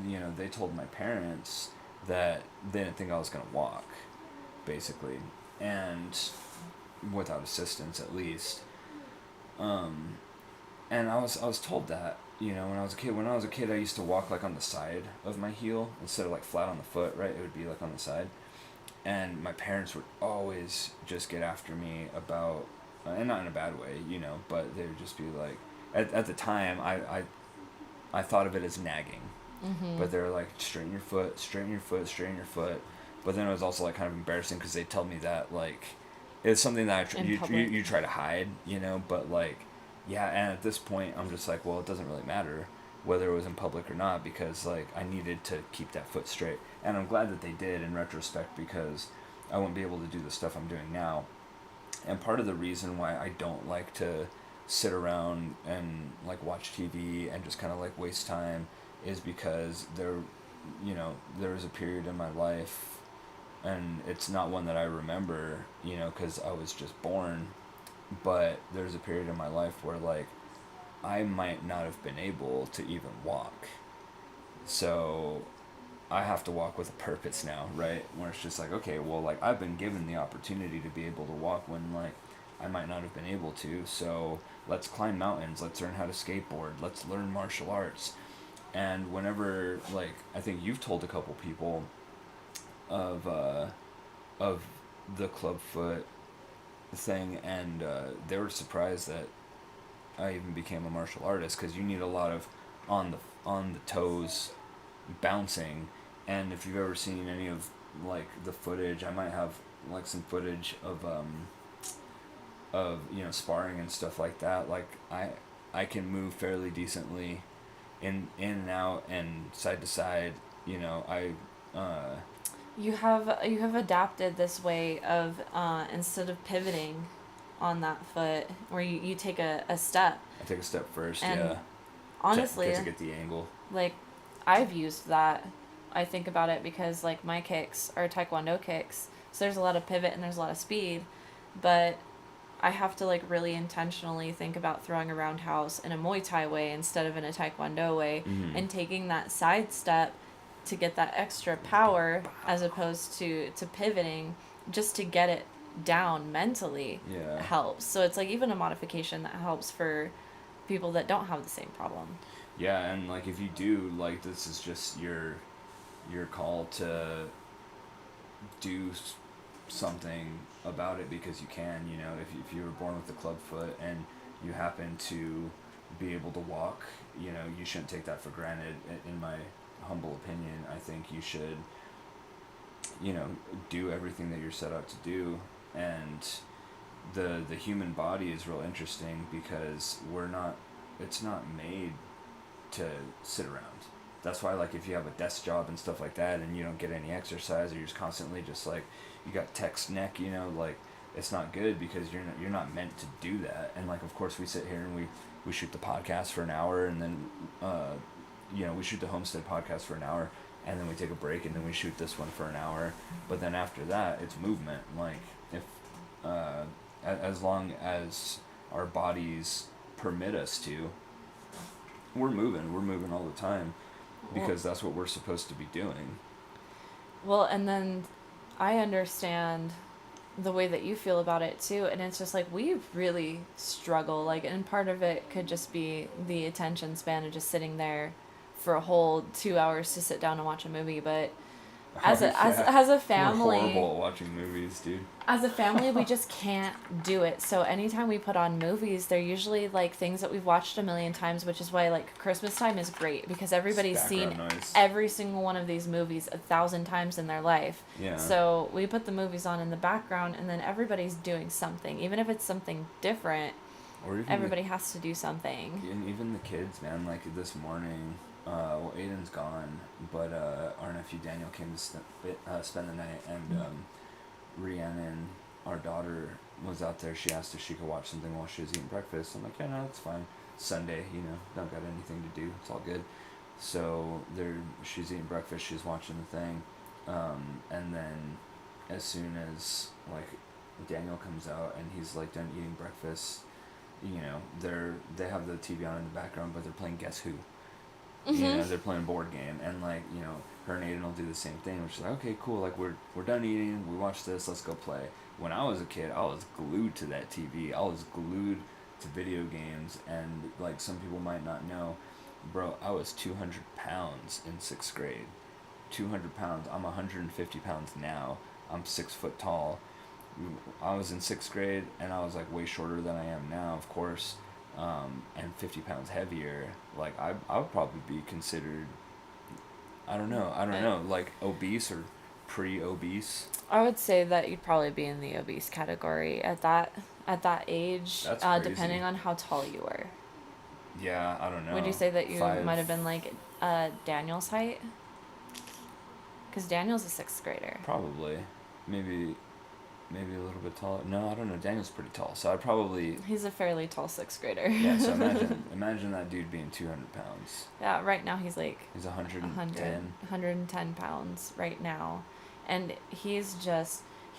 you know, they told my parents that they didn't think I was going to walk, basically, and without assistance, at least. And I was told that, you know, when I was a kid I used to walk, like, on the side of my heel instead of, like, flat on the foot, right? It would be, like, on the side. And my parents would always just get after me about, and not in a bad way, you know, but they would just be like, at the time, I thought of it as nagging. Mm-hmm. But they were like, straighten your foot, straighten your foot, straighten your foot. But then it was also, like, kind of embarrassing, because they tell me that, like, it's something that you try to hide, you know, but, like, yeah, and at this point, I'm just like, well, it doesn't really matter whether it was in public or not, because, like, I needed to keep that foot straight. And I'm glad that they did, in retrospect, because I wouldn't be able to do the stuff I'm doing now. And part of the reason why I don't like to sit around and, like, watch TV and just kind of, like, waste time is because there was a period in my life, and it's not one that I remember, you know, because I was just born, but there's a period in my life where, like, I might not have been able to even walk. So I have to walk with a purpose now, right? Where it's just like, okay, well, like, I've been given the opportunity to be able to walk when, like, I might not have been able to. So let's climb mountains. Let's learn how to skateboard. Let's learn martial arts. And whenever, like, I think you've told a couple people of the clubfoot thing, and they were surprised that I even became a martial artist, because you need a lot of on the toes bouncing. And if you've ever seen any of, like, the footage, I might have, like, some footage of you know, sparring and stuff like that. Like, I can move fairly decently in and out and side to side, you know. You have adapted this way of instead of pivoting on that foot, where you take a step. I take a step first, and yeah. Honestly, to get the angle. Like, I've used that. I think about it because, like, my kicks are Taekwondo kicks, so there's a lot of pivot and there's a lot of speed, but I have to, like, really intentionally think about throwing a roundhouse in a Muay Thai way instead of in a Taekwondo way, Mm-hmm. and taking that side step to get that extra power as opposed to pivoting just to get it down mentally. Yeah. Helps. So it's, like, even a modification that helps for people that don't have the same problem. Yeah, and, like, if you do, like, this is just your call to do something about it, because you can, you know. If you were born with a club foot and you happen to be able to walk, you know, you shouldn't take that for granted. In my humble opinion, I think you should, you know, do everything that you're set out to do. And the human body is real interesting because it's not made to sit around. That's why, like, if you have a desk job and stuff like that and you don't get any exercise, or you're just constantly just like, you got text neck, you know, like, it's not good because you're not meant to do that. And like, of course, we sit here and we shoot the podcast for an hour, and then we shoot the Homestead podcast for an hour, and then we take a break, and then we shoot this one for an hour. But then after that, it's movement. Like, if as long as our bodies permit us to, we're moving all the time, because that's what we're supposed to be doing. Well, and then I understand the way that you feel about it too, and it's just like, we really struggle, like, and part of it could just be the attention span of just sitting there for a whole 2 hours to sit down and watch a movie. But as a family, we're horrible at watching movies, dude. As a family, we just can't do it. So anytime we put on movies, they're usually like things that we've watched a million times, which is why like Christmas time is great, because everybody's seen every single one of these movies 1,000 times in their life. Yeah. So we put the movies on in the background, and then everybody's doing something, even if it's something different. Or even everybody has to do something. And even the kids, man. Like this morning, Aiden's gone, but our nephew Daniel came to spend the night, and Rhiannon, our daughter, was out there. She asked if she could watch something while she was eating breakfast. I'm like, yeah, no, that's fine. Sunday, don't got anything to do. It's all good. So she's eating breakfast. She's watching the thing, and then as soon as like Daniel comes out and he's like done eating breakfast, they have the TV on in the background, but they're playing Guess Who. Mm-hmm. They're playing a board game, and like, her and Aiden will do the same thing, which is like, okay, cool, like we're done eating, we watched this, let's go play. When I was a kid, I was glued to that TV. I was glued to video games, and like some people might not know, bro, I was 200 pounds in 6th grade. 200 pounds. I'm 150 pounds now. I'm 6 foot tall. I was in 6th grade, and I was like way shorter than I am now, of course. And 50 pounds heavier. Like, I would probably be considered, I don't know, like obese or pre-obese. I would say that you'd probably be in the obese category at that age. That's crazy. Depending on how tall you were. Yeah, I don't know. Would you say that you might have been like Daniel's height? Because Daniel's a 6th grader. Probably. Maybe a little bit taller. No, I don't know. Daniel's pretty tall, so I'd probably... He's a fairly tall 6th grader. Yeah, so imagine that dude being 200 pounds. Yeah, right now he's like... He's 110. 110 pounds right now. And he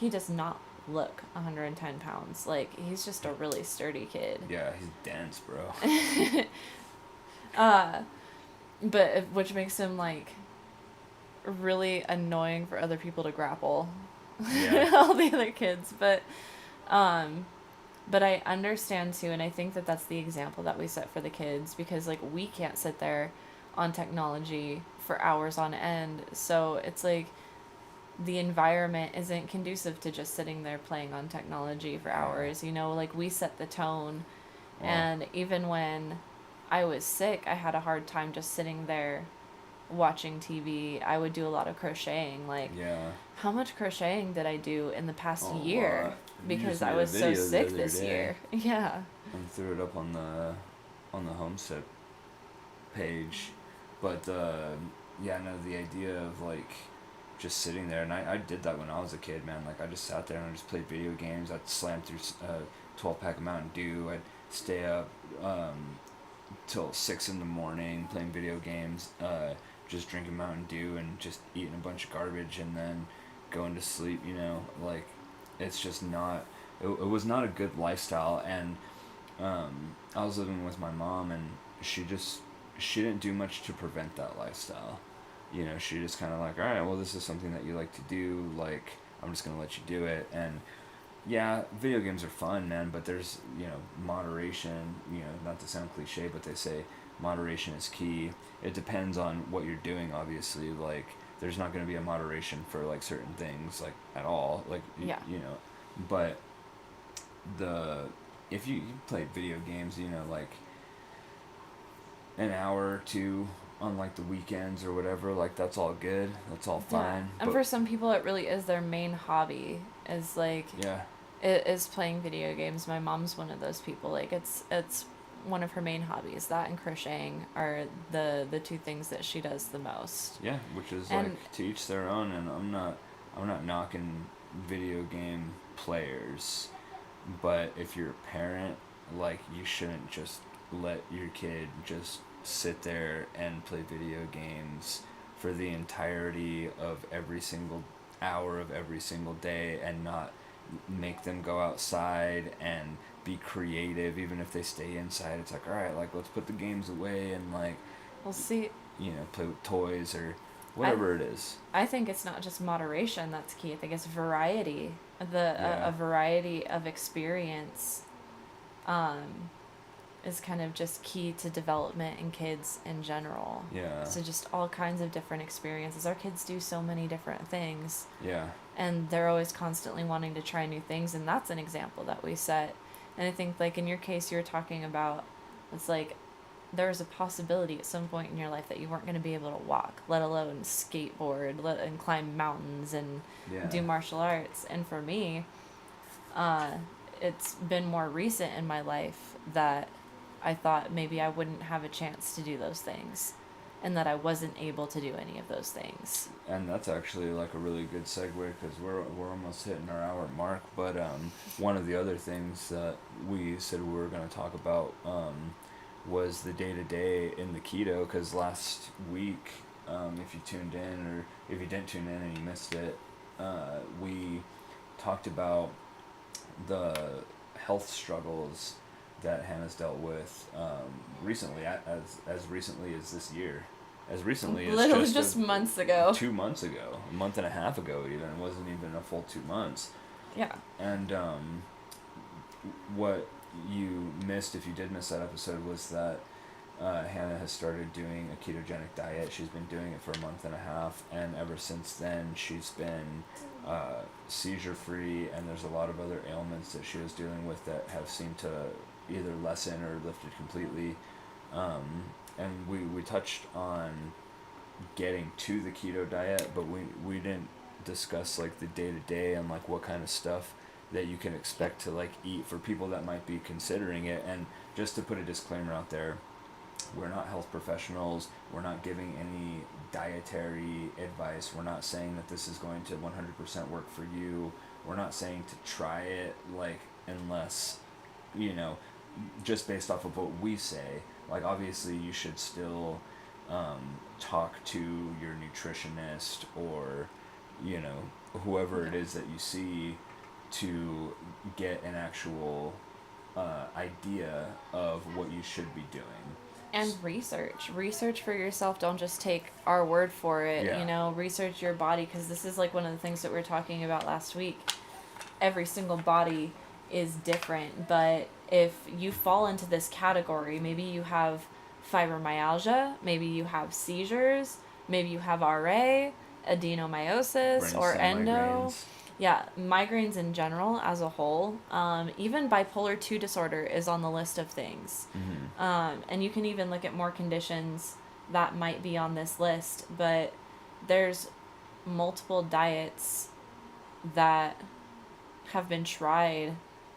does not look 110 pounds. Like, he's just a really sturdy kid. Yeah, he's dense, bro. But which makes him, like, really annoying for other people to grapple. Yeah. All the other kids, but I understand too, and I think that that's the example that we set for the kids, because like we can't sit there on technology for hours on end, so it's like the environment isn't conducive to just sitting there playing on technology for hours. Like we set the tone. And even when I was sick, I had a hard time just sitting there watching TV. I would do a lot of crocheting. Like, how much crocheting did I do in the past year? Because I was so sick this year. Yeah. And threw it up on the Homestead page. But the idea of like just sitting there, and I did that when I was a kid, man. Like I just sat there and I just played video games. I'd slam through 12-pack of Mountain Dew. I'd stay up till 6 in the morning playing video games. Just drinking Mountain Dew and just eating a bunch of garbage and then going to sleep, like it's just not, it was not a good lifestyle. And I was living with my mom, and she didn't do much to prevent that lifestyle. She just kind of like, all right, well, this is something that you like to do, like I'm just gonna let you do it. And yeah, video games are fun, man, but there's moderation. Not to sound cliche, but they say moderation is key. It depends on what you're doing, obviously. Like, there's not going to be a moderation for, like, certain things, like, at all. Like, but if you play video games, like, an hour or two on, like, the weekends or whatever, like, that's all good. That's all fine. And for some people, it really is their main hobby, is, like... Yeah. is playing video games. My mom's one of those people. Like it's one of her main hobbies. That and crocheting are the two things that she does the most. Yeah, which is And like to each their own, and I'm not knocking video game players, but if you're a parent, like you shouldn't just let your kid just sit there and play video games for the entirety of every single hour of every single day and not make them go outside and be creative even if they stay inside. It's like, all right, like let's put the games away and like, we'll see. you know, play with toys or whatever it is. I think it's not just moderation that's key. I think it's variety. A variety of experience is kind of just key to development in kids in general. Yeah. So just all kinds of different experiences. Our kids do so many different things. Yeah. And they're always constantly wanting to try new things, and that's an example that we set. And I think, like, in your case, you're talking about, it's like there's a possibility at some point in your life that you weren't going to be able to walk, let alone skateboard, and climb mountains and do martial arts. And for me, it's been more recent in my life that I thought maybe I wouldn't have a chance to do those things, and that I wasn't able to do any of those things. And that's actually like a really good segue because we're almost hitting our hour mark. But one of the other things that we said we were going to talk about was the day-to-day in the keto, because last week, if you tuned in or if you didn't tune in and you missed it, we talked about the health struggles that Hannah's dealt with recently, as recently as this year. As recently as literally just months ago. 2 months ago. A month and a half ago even. It wasn't even a full 2 months. Yeah. And what you missed, if you did miss that episode, was that Hannah has started doing a ketogenic diet. She's been doing it for a month and a half, and ever since then she's been seizure free, and there's a lot of other ailments that she was dealing with that have seemed to either lessen or lifted completely. And we touched on getting to the keto diet, but we didn't discuss like the day-to-day and like what kind of stuff that you can expect to like eat for people that might be considering it. And just to put a disclaimer out there, we're not health professionals. We're not giving any dietary advice. We're not saying that this is going to 100% work for you. We're not saying to try it, like, unless, you know, just based off of what we say. Like, obviously you should still talk to your nutritionist or, you know, whoever it is that you see to get an actual idea of what you should be doing. And research for yourself. Don't just take our word for it. Yeah. You know, research your body, because this is like one of the things that we were talking about last week. Every single body is different, but if you fall into this category, maybe you have fibromyalgia, maybe you have seizures, maybe you have RA, adenomyosis, or endo. Migraines. Yeah, migraines in general as a whole. Even bipolar 2 disorder is on the list of things. Mm-hmm. And you can even look at more conditions that might be on this list, but there's multiple diets that have been tried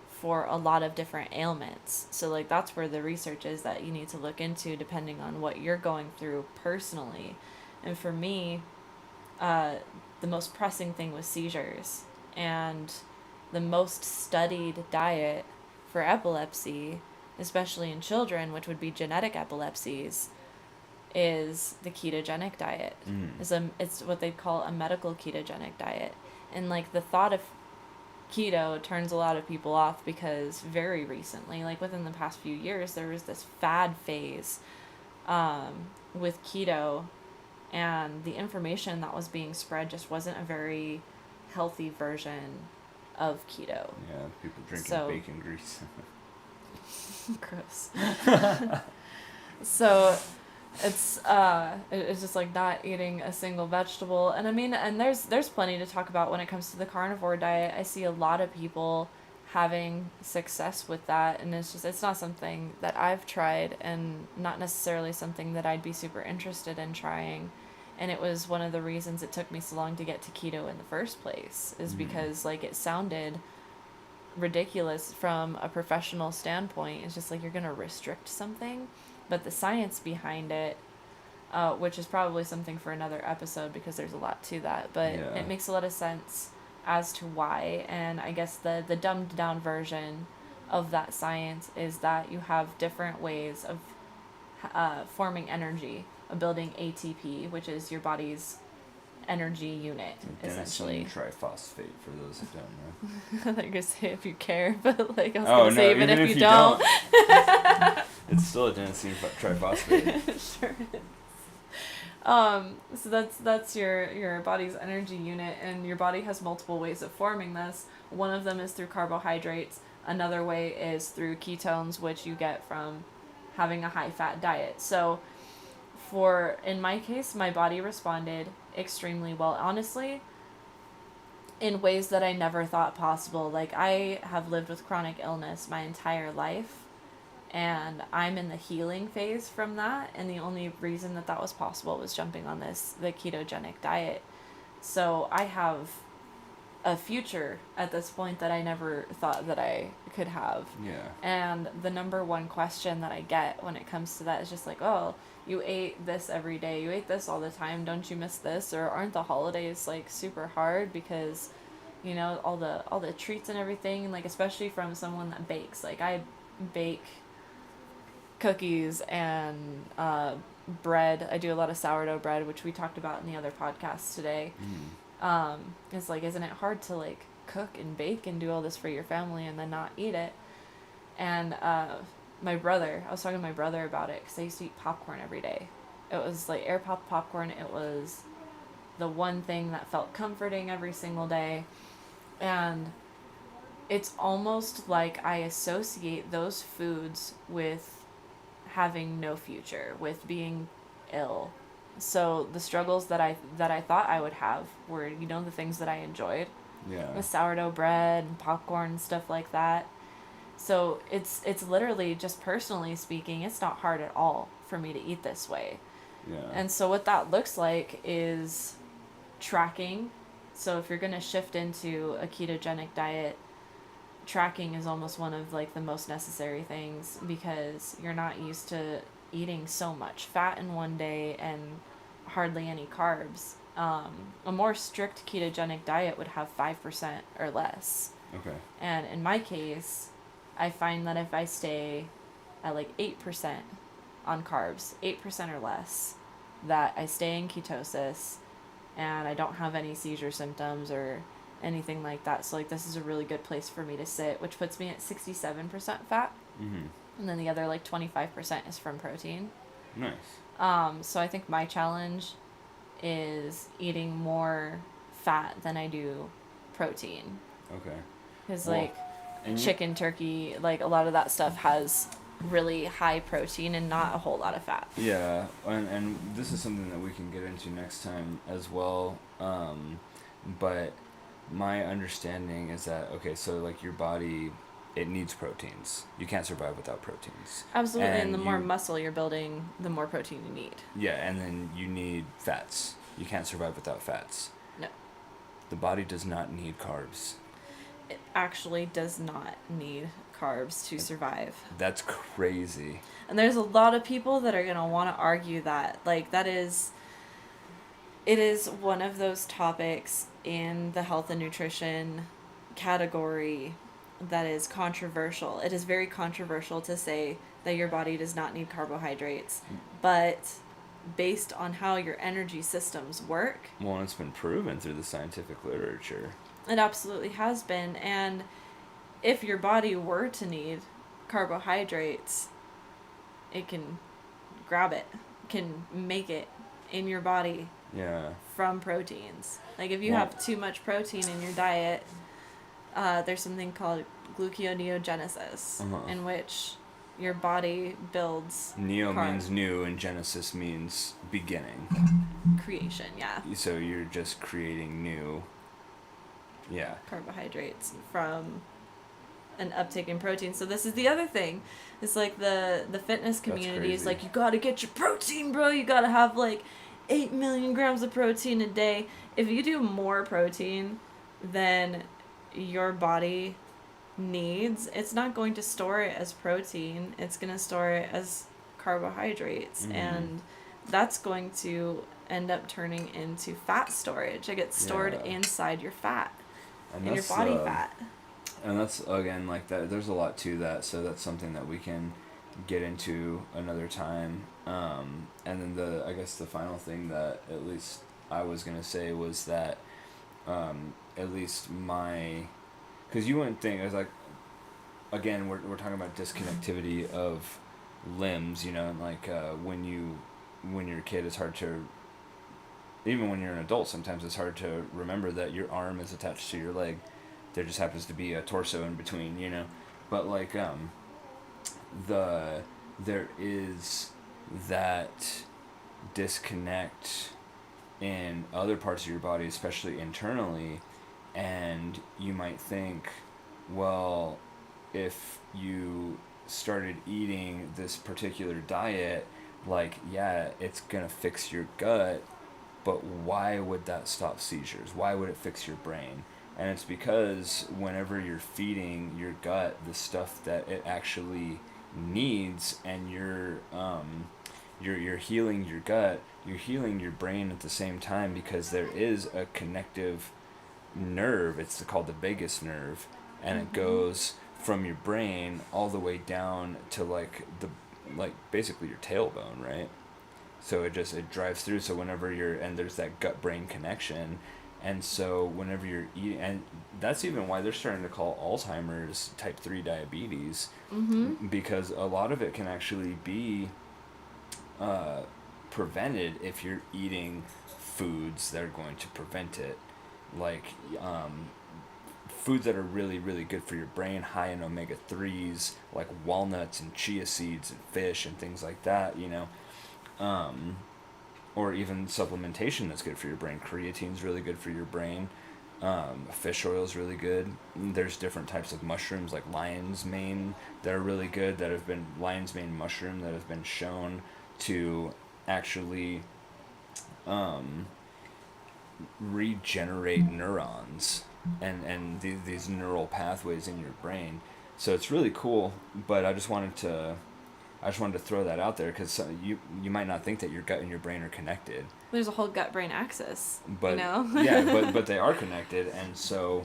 for a lot of different ailments. So like that's where the research is that you need to look into depending on what you're going through personally. And for me, the most pressing thing was seizures. And the most studied diet for epilepsy, especially in children, which would be genetic epilepsies, is the ketogenic diet. It's what they call a medical ketogenic diet. And like the thought of keto turns a lot of people off because very recently, like within the past few years, there was this fad phase with keto, and the information that was being spread just wasn't a very healthy version of keto. Yeah, people drinking bacon grease. Gross. So it's just like not eating a single vegetable. And I mean, and there's plenty to talk about when it comes to the carnivore diet. I see a lot of people having success with that, and it's not something that I've tried, and not necessarily something that I'd be super interested in trying. And it was one of the reasons it took me so long to get to keto in the first place, is because like it sounded ridiculous from a professional standpoint. It's just like you're going to restrict something, but the science behind it, which is probably something for another episode because there's a lot to that, but Yeah. it makes a lot of sense as to why. And I guess the dumbed down version of that science is that you have different ways of forming energy, of building ATP, which is your body's energy unit, essentially. Adenosine triphosphate, for those who don't know. I was gonna say if you care, but like I was Oh, gonna no, say even if you don't. It's still adenosine triphosphate. Sure is. So that's your body's energy unit, and your body has multiple ways of forming this. One of them is through carbohydrates. Another way is through ketones, which you get from having a high fat diet. So in my case, my body responded extremely well, honestly, in ways that I never thought possible. Like, I have lived with chronic illness my entire life, and I'm in the healing phase from that, and the only reason that was possible was jumping on the ketogenic diet. So I have a future at this point that I never thought that I could have. Yeah. And the number one question that I get when it comes to that is just like, oh, you ate this every day, you ate this all the time, don't you miss this? Or aren't the holidays like super hard because, you know, all the treats and everything, like especially from someone that bakes. Like, I bake cookies and bread. I do a lot of sourdough bread, which we talked about in the other podcast today. It's like, isn't it hard to like cook and bake and do all this for your family and then not eat it? And I was talking to my brother about it because I used to eat popcorn every day. It was like air pop popcorn. It was the one thing that felt comforting every single day. And it's almost like I associate those foods with having no future, with being ill. So the struggles that I thought I would have were, you know, the things that I enjoyed. Yeah. With sourdough bread and popcorn and stuff like that. So it's literally, just personally speaking, it's not hard at all for me to eat this way. Yeah. And so what that looks like is tracking. So if you're going to shift into a ketogenic diet, tracking is almost one of like the most necessary things, because you're not used to eating so much fat in one day and hardly any carbs. A more strict ketogenic diet would have 5% or less. Okay. And in my case, I find that if I stay at like 8% on carbs, 8% or less, that I stay in ketosis and I don't have any seizure symptoms or anything like that. So like, this is a really good place for me to sit, which puts me at 67% fat. Mm-hmm. And then the other like 25% is from protein. Nice. So I think my challenge is eating more fat than I do protein. Okay. Because Well, like chicken, turkey, like a lot of that stuff has really high protein and not a whole lot of fat. Yeah, and this is something that we can get into next time as well. But my understanding is that, okay, so like your body, it needs proteins. You can't survive without proteins. Absolutely, and the more muscle you're building, the more protein you need. Yeah, and then you need fats. You can't survive without fats. No. The body does not need carbs. It actually does not need carbs to survive. That's crazy. And there's a lot of people that are going to want to argue that. Like, it is one of those topics in the health and nutrition category that is controversial. It is very controversial to say that your body does not need carbohydrates, but based on how your energy systems work, Well, it's been proven through the scientific literature. it absolutely has been. And if your body were to need carbohydrates, it can grab it, can make it in your body Yeah. from proteins. Like, if you Well- have too much protein in your diet, there's something called gluconeogenesis, Uh-huh. in which your body builds Neo means new and Genesis means beginning. creation, yeah, So you're just creating new. Yeah. carbohydrates from an uptake in protein. So this is the other thing. It's like the fitness community is crazy. like, you gotta get your protein, bro. You gotta have like 8 million grams of protein a day. If you do more protein than your body needs, it's not going to store it as protein. It's going to store it as carbohydrates. Mm-hmm. And that's going to end up turning into fat storage. It gets stored Yeah. inside your fat, And in your that's body fat. and that's again like that. There's a lot to that, so that's something that we can get into another time. And then I guess the final thing that at least I was gonna say was that at least because you wouldn't think, it's like, again, we're talking about disconnectivity of limbs, and like when you're a kid, it's hard to, even when you're an adult, sometimes it's hard to remember that your arm is attached to your leg. There just happens to be a torso in between. But like there is that disconnect in other parts of your body, especially internally, and you might think, well, if you started eating this particular diet, like, yeah, it's gonna fix your gut, but why would that stop seizures? Why would it fix your brain? And it's because whenever you're feeding your gut the stuff that it actually needs, and you're healing your gut, you're healing your brain at the same time, because there is a connective nerve. It's called the vagus nerve, and it goes from your brain all the way down to like basically your tailbone, right? So it drives through. So whenever and there's that gut brain connection, and so whenever you're eating, and that's even why they're starting to call Alzheimer's type 3 diabetes, because a lot of it can actually be prevented if you're eating foods that are going to prevent it, like foods that are really, really good for your brain, high in omega-3s, like walnuts and chia seeds and fish and things like that, or even supplementation that's good for your brain. Creatine's really good for your brain. Fish oil is really good. There's different types of mushrooms like lion's mane that are really good, lion's mane mushroom that have been shown to actually regenerate neurons and these neural pathways in your brain. So it's really cool, but I just wanted to throw that out there, because you might not think that your gut and your brain are connected. There's a whole gut-brain axis, But yeah, but they are connected, and so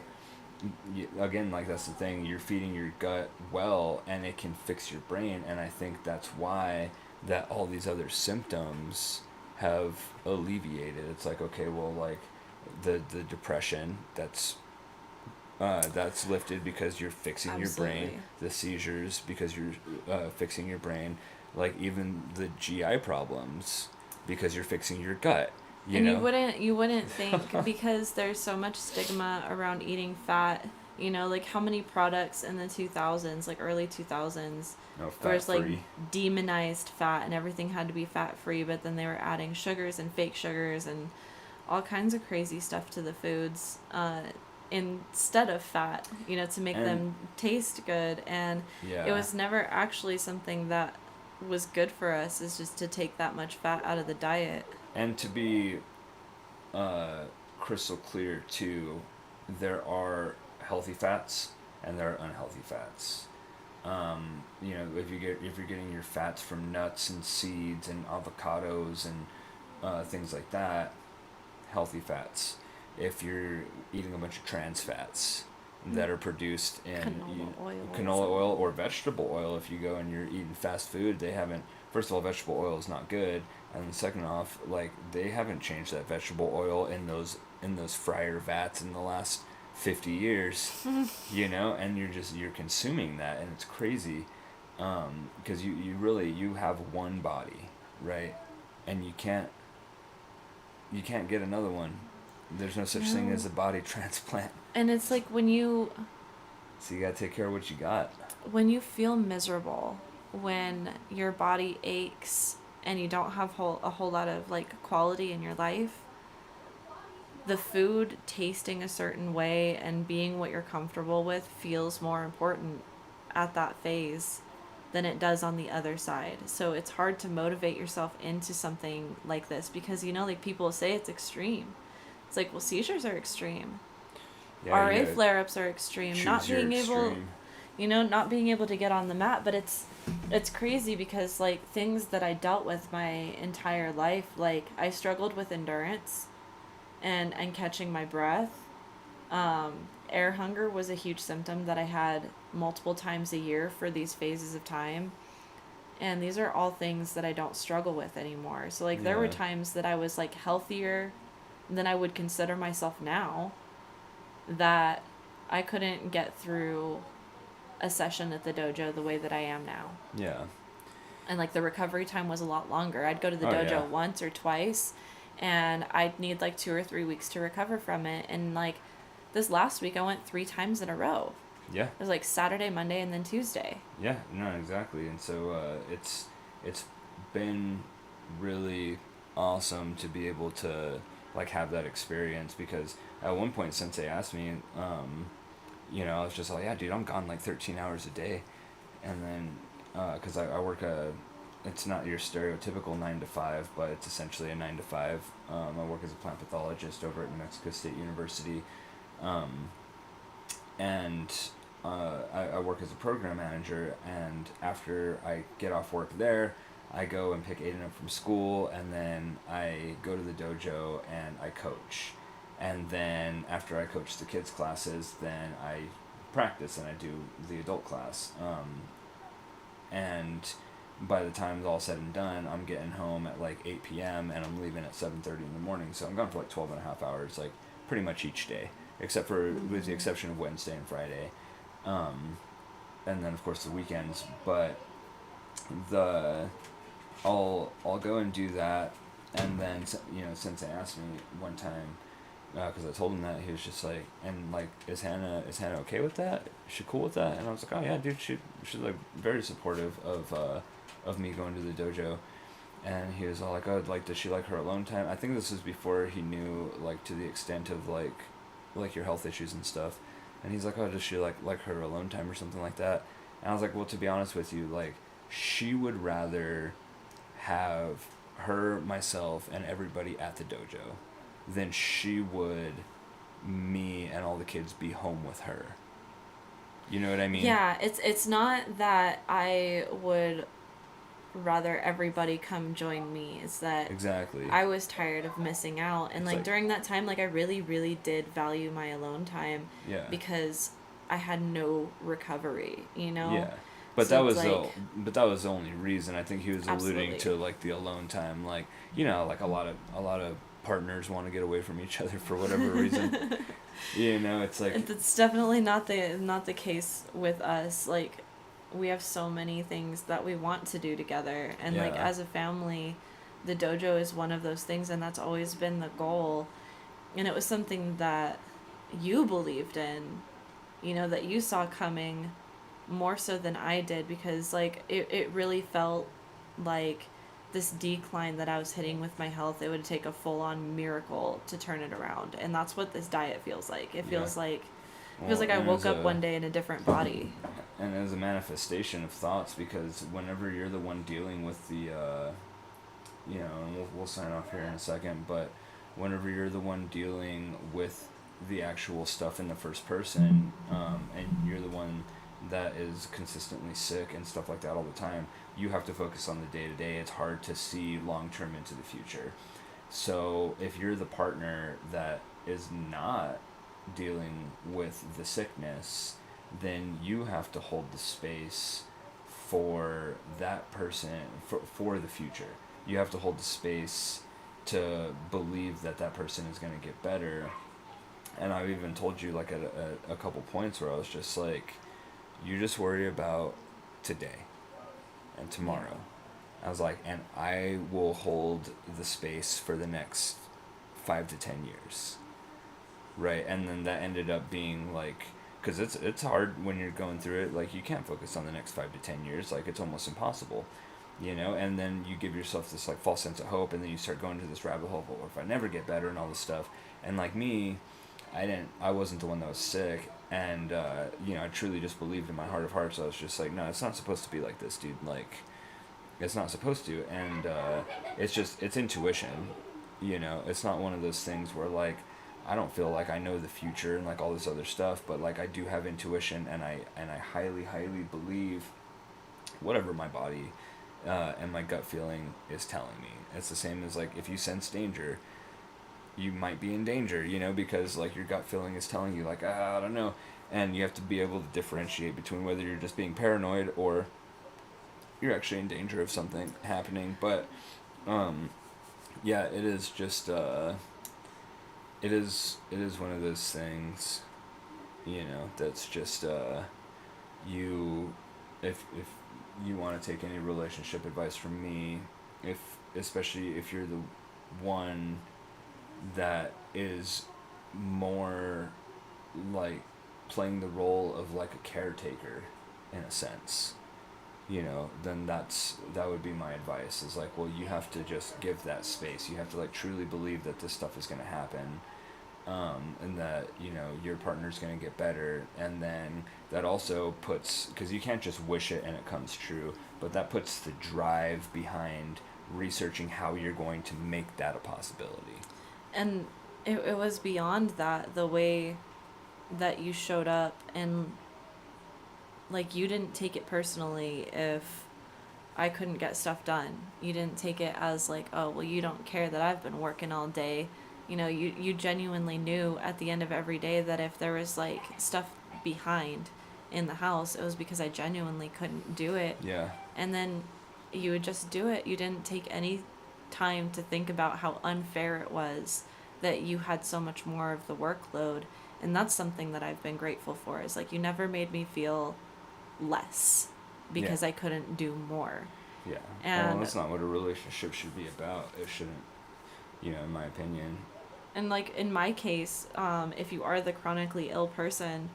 again, like, that's the thing. You're feeding your gut well, and it can fix your brain, and I think that's why that all these other symptoms have alleviated. It's like, okay, well, like the depression that's lifted because you're fixing your brain. The seizures because you're fixing your brain. Like even the GI problems because you're fixing your gut. You wouldn't think, because there's so much stigma around eating fat. Like how many products in the 2000s, like early 2000s, where it's like demonized fat and everything had to be fat free, but then they were adding sugars and fake sugars and all kinds of crazy stuff to the foods. Instead of fat, to make them taste good, and it was never actually something that was good for us, is just to take that much fat out of the diet. And to be crystal clear too, there are healthy fats and there are unhealthy fats. If you're getting your fats from nuts and seeds and avocados and things like that, healthy fats. If you're eating a bunch of trans fats that are produced in canola oil or vegetable oil, if you go and you're eating fast food, first of all, vegetable oil is not good, and second off, like, they haven't changed that vegetable oil in those fryer vats in the last 50 years, and you're consuming that, and it's crazy, because you have one body, right, and you can't get another one. There's no such thing as a body transplant. And it's like so you gotta take care of what you got. When you feel miserable, when your body aches and you don't have a whole lot of like quality in your life, the food tasting a certain way and being what you're comfortable with feels more important at that phase than it does on the other side. So it's hard to motivate yourself into something like this, because like people say it's extreme. It's like, well, seizures are extreme. RA flare-ups are extreme. Not being able not being able to get on the mat. But it's crazy because like things that I dealt with my entire life, like I struggled with endurance and catching my breath. um, Air hunger was a huge symptom that I had multiple times a year for these phases of time. And these are all things that I don't struggle with anymore. So like there were Yeah. times that I was like healthier than I would consider myself now, that I couldn't get through a session at the dojo the way that I am now. Yeah. And like the recovery time was a lot longer. I'd go to the Oh dojo yeah. once or twice and I'd need like 2 or 3 weeks to recover from it. And like this last week I went 3 times in a row. Yeah. It was like Saturday, Monday, and then Tuesday. Yeah. No, exactly. And so it's been really awesome to be able to like have that experience, because at one point Sensei asked me, I was just like, yeah, dude, I'm gone like 13 hours a day, and then because I work it's not your stereotypical 9 to 5, but it's essentially a 9 to 5. I work as a plant pathologist over at New Mexico State University, um, and I work as a program manager. And after I get off work there, I go and pick Aiden up from school, and then I go to the dojo and I coach. And then after I coach the kids' classes, then I practice and I do the adult class. And by the time it's all said and done, I'm getting home at like 8 p.m. and I'm leaving at 7:30 in the morning. So I'm gone for like 12 and a half hours, like pretty much each day, except for, with the exception of Wednesday and Friday. And then of course the weekends. But the I'll go and do that, and then since they asked me one time, because I told him that, he was just like, and like, is Hannah okay with that? Is she cool with that? And I was like, oh yeah, dude, she's like very supportive of me going to the dojo. And he was all like, oh, like, does she like her alone time? I think this was before he knew, like, to the extent of like your health issues and stuff. And he's like, oh, does she like her alone time or something like that? And I was like, well, to be honest with you, like, she would rather have her, myself, and everybody at the dojo than she would me and all the kids be home with her. You know what I mean? Yeah, it's not that I would rather everybody come join me. It's that Exactly. I was tired of missing out. And It's like like, during that time, like I really, really did value my alone time yeah. because I had no recovery, Yeah. But So that it's was like, but that was the only reason. I think he was alluding absolutely. to like the alone time, like, like a lot of partners want to get away from each other for whatever reason. It's like, It's definitely not the case with us. Like we have so many things that we want to do together, and like yeah. as a family, the dojo is one of those things, and that's always been the goal. And it was something that you believed in, that you saw coming more so than I did, because like it really felt like this decline that I was hitting with my health, it would take a full on miracle to turn it around. And that's what this diet feels like. It Yeah. feels like Well, I and woke up one day in a different body. and as a manifestation of thoughts, because whenever you're the one dealing with the and we'll sign off here in a second, but whenever you're the one dealing with the actual stuff in the first person, and you're the one that is consistently sick and stuff like that all the time, you have to focus on the day to day. It's hard to see long term into the future. So if you're the partner that is not dealing with the sickness, then you have to hold the space for that person, for the future. You have to hold the space to believe that that person is going to get better. And I've even told you, like, at a couple points where I was just like, you just worry about today and tomorrow. I was like, and I will hold the space for the next 5 to 10 years. Right? And then that ended up being like, because it's hard when you're going through it. Like, you can't focus on the next 5 to 10 years. Like, it's almost impossible. And then you give yourself this like false sense of hope, and then you start going to this rabbit hole of, well, if I never get better and all this stuff. And like me, I wasn't the one that was sick, and I truly just believed in my heart of hearts. I was just like, no, it's not supposed to be like this, dude. Like, it's not supposed to. And it's intuition. It's not one of those things where like I don't feel like I know the future and like all this other stuff, but like I do have intuition, and I highly highly believe whatever my body and my gut feeling is telling me. It's the same as like if you sense danger, you might be in danger, because like your gut feeling is telling you like, I don't know, and you have to be able to differentiate between whether you're just being paranoid or you're actually in danger of something happening. But yeah, it is just it is one of those things, that's just you if you want to take any relationship advice from me, if especially if you're the one that is more like playing the role of like a caretaker in a sense, then that would be my advice, is like, well, you have to just give that space. You have to like truly believe that this stuff is going to happen, and that your partner's going to get better. And then that also puts, because you can't just wish it and it comes true, but that puts the drive behind researching how you're going to make that a possibility. And it was beyond that, the way that you showed up, and like you didn't take it personally if I couldn't get stuff done. You didn't take it as like, oh, well, you don't care that I've been working all day. You genuinely knew at the end of every day that if there was like stuff behind in the house, it was because I genuinely couldn't do it. Yeah. And then you would just do it. You didn't take any time to think about how unfair it was that you had so much more of the workload. And that's something that I've been grateful for, is like you never made me feel less because I couldn't do more. Yeah. And that's not what a relationship should be about. It shouldn't, in my opinion. And like in my case, if you are the chronically ill person,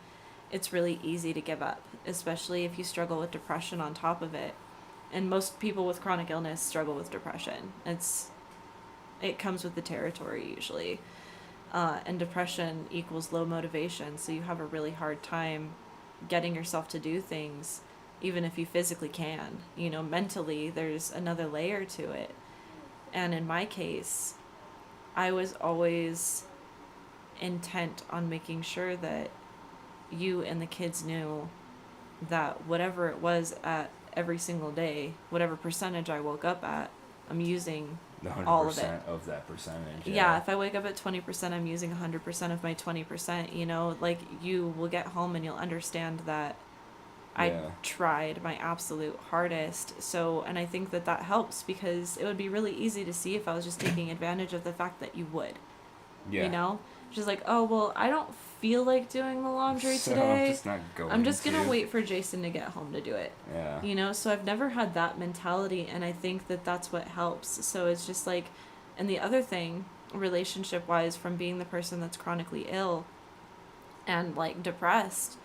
it's really easy to give up, especially if you struggle with depression on top of it. And most people with chronic illness struggle with depression. It comes with the territory usually. And depression equals low motivation, so you have a really hard time getting yourself to do things, even if you physically can. Mentally, there's another layer to it. And in my case, I was always intent on making sure that you and the kids knew that whatever it was at every single day, whatever percentage I woke up at, I'm using the 100% all of it. Of that percentage. Yeah, if I wake up at 20%, I'm using 100% of my 20%, like you will get home and you'll understand that I tried my absolute hardest. So, and I think that helps, because it would be really easy to see if I was just taking advantage of the fact that you would. Yeah. Just like, oh, well, I don't feel like doing the laundry today. I'm just going to wait for Jason to get home to do it. Yeah. So I've never had that mentality, and I think that that's what helps. So it's just like, and the other thing, relationship-wise, from being the person that's chronically ill and like depressed,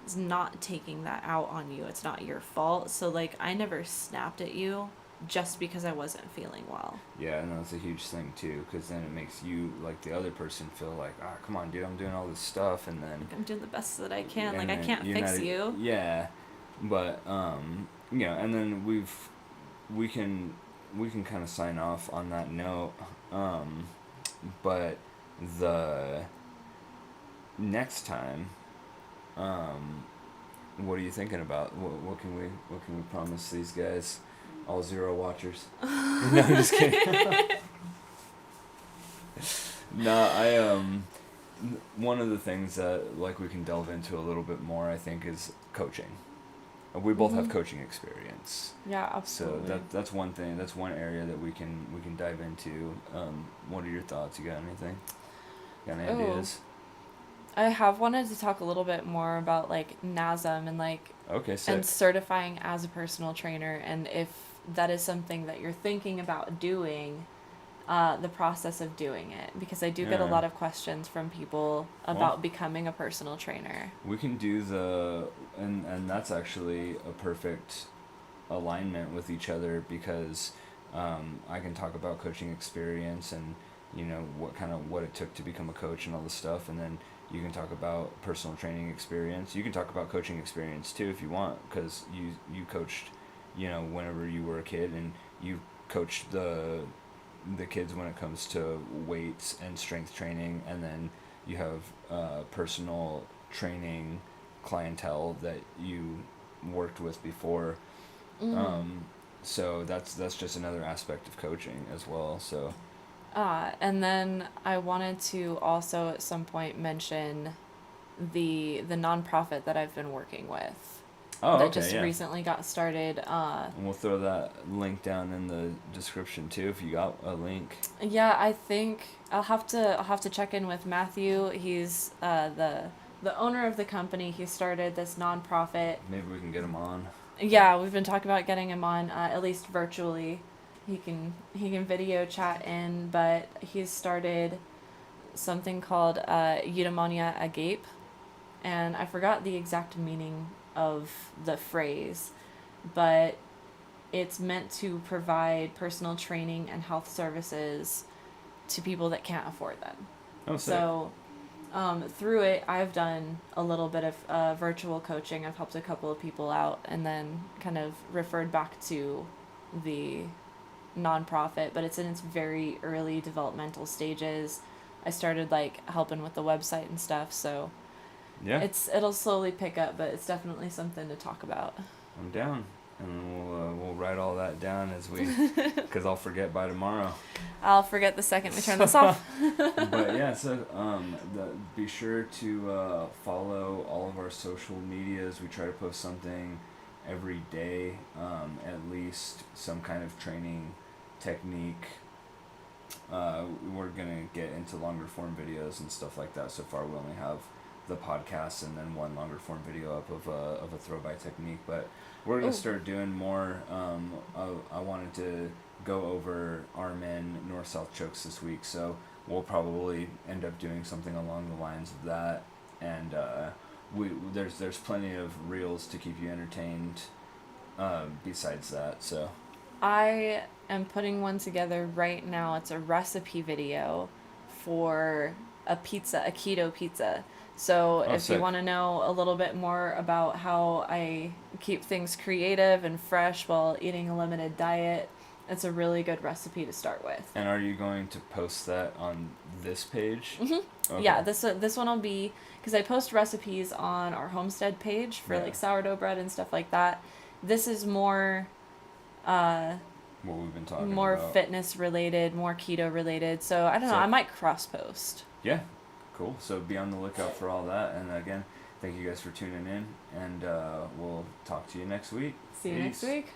is not taking that out on you. It's not your fault. So like I never snapped at you just because I wasn't feeling well. Yeah, and that's a huge thing too, because then it makes you, like, the other person feel like, come on, dude, I'm doing all this stuff, and then I'm doing the best that I can. Like, I can't fix you. Yeah, but and then we can kind of sign off on that note. But the next time, what are you thinking about? What can we promise these guys? All zero watchers. No, I'm just kidding. No, one of the things that like we can delve into a little bit more, I think, is coaching. We both have coaching experience. Yeah, absolutely. So that's one thing. That's one area that we can dive into. What are your thoughts? You got anything? Got any ideas? I have wanted to talk a little bit more about like NASM and like and certifying as a personal trainer, and if that is something that you're thinking about doing, the process of doing it, because I do get a lot of questions from people about becoming a personal trainer. We can do and that's actually a perfect alignment with each other, because I can talk about coaching experience and what it took to become a coach and all this stuff, and then you can talk about personal training experience. You can talk about coaching experience too if you want, because you coached whenever you were a kid, and you coached the kids when it comes to weights and strength training, and then you have personal training clientele that you worked with before. So that's just another aspect of coaching as well. So And then I wanted to also at some point mention the nonprofit that I've been working with that okay, just yeah. recently got started. And we'll throw that link down in the description too if you got a link. Yeah, I think I'll have to check in with Matthew. He's the owner of the company. He started this nonprofit. Maybe we can get him on. Yeah, we've been talking about getting him on at least virtually. He can video chat in, but he's started something called eudaimonia agape, and I forgot the exact meaning of the phrase, but it's meant to provide personal training and health services to people that can't afford them. Oh, sick. So through it, I've done a little bit of virtual coaching. I've helped a couple of people out, and then kind of referred back to the nonprofit, but it's in its very early developmental stages. I started like helping with the website and stuff, so Yeah, it'll slowly pick up, but it's definitely something to talk about. I'm down. And we'll write all that down as we, because I'll forget by tomorrow. I'll forget the second we turn this off. But yeah, so be sure to follow all of our social medias. We try to post something every day, at least some kind of training technique. We're gonna get into longer form videos and stuff like that. So far, we only have the podcast and then one longer form video up of a throw by technique, but we're gonna start doing more. I wanted to go over our men north south chokes this week, so we'll probably end up doing something along the lines of that. And there's plenty of reels to keep you entertained. Besides that, so I am putting one together right now. It's a recipe video for a keto pizza. So if sick. you want to know a little bit more about how I keep things creative and fresh while eating a limited diet, it's a really good recipe to start with. And are you going to post that on this page? Mm-hmm. Okay. Yeah, this one will be, because I post recipes on our Homestead page for like sourdough bread and stuff like that. This is more what we've been talking more about. fitness related, more keto related. So I don't know, I might cross post. Yeah, cool. So be on the lookout for all that. And again, thank you guys for tuning in, and we'll talk to you next week. See you next week.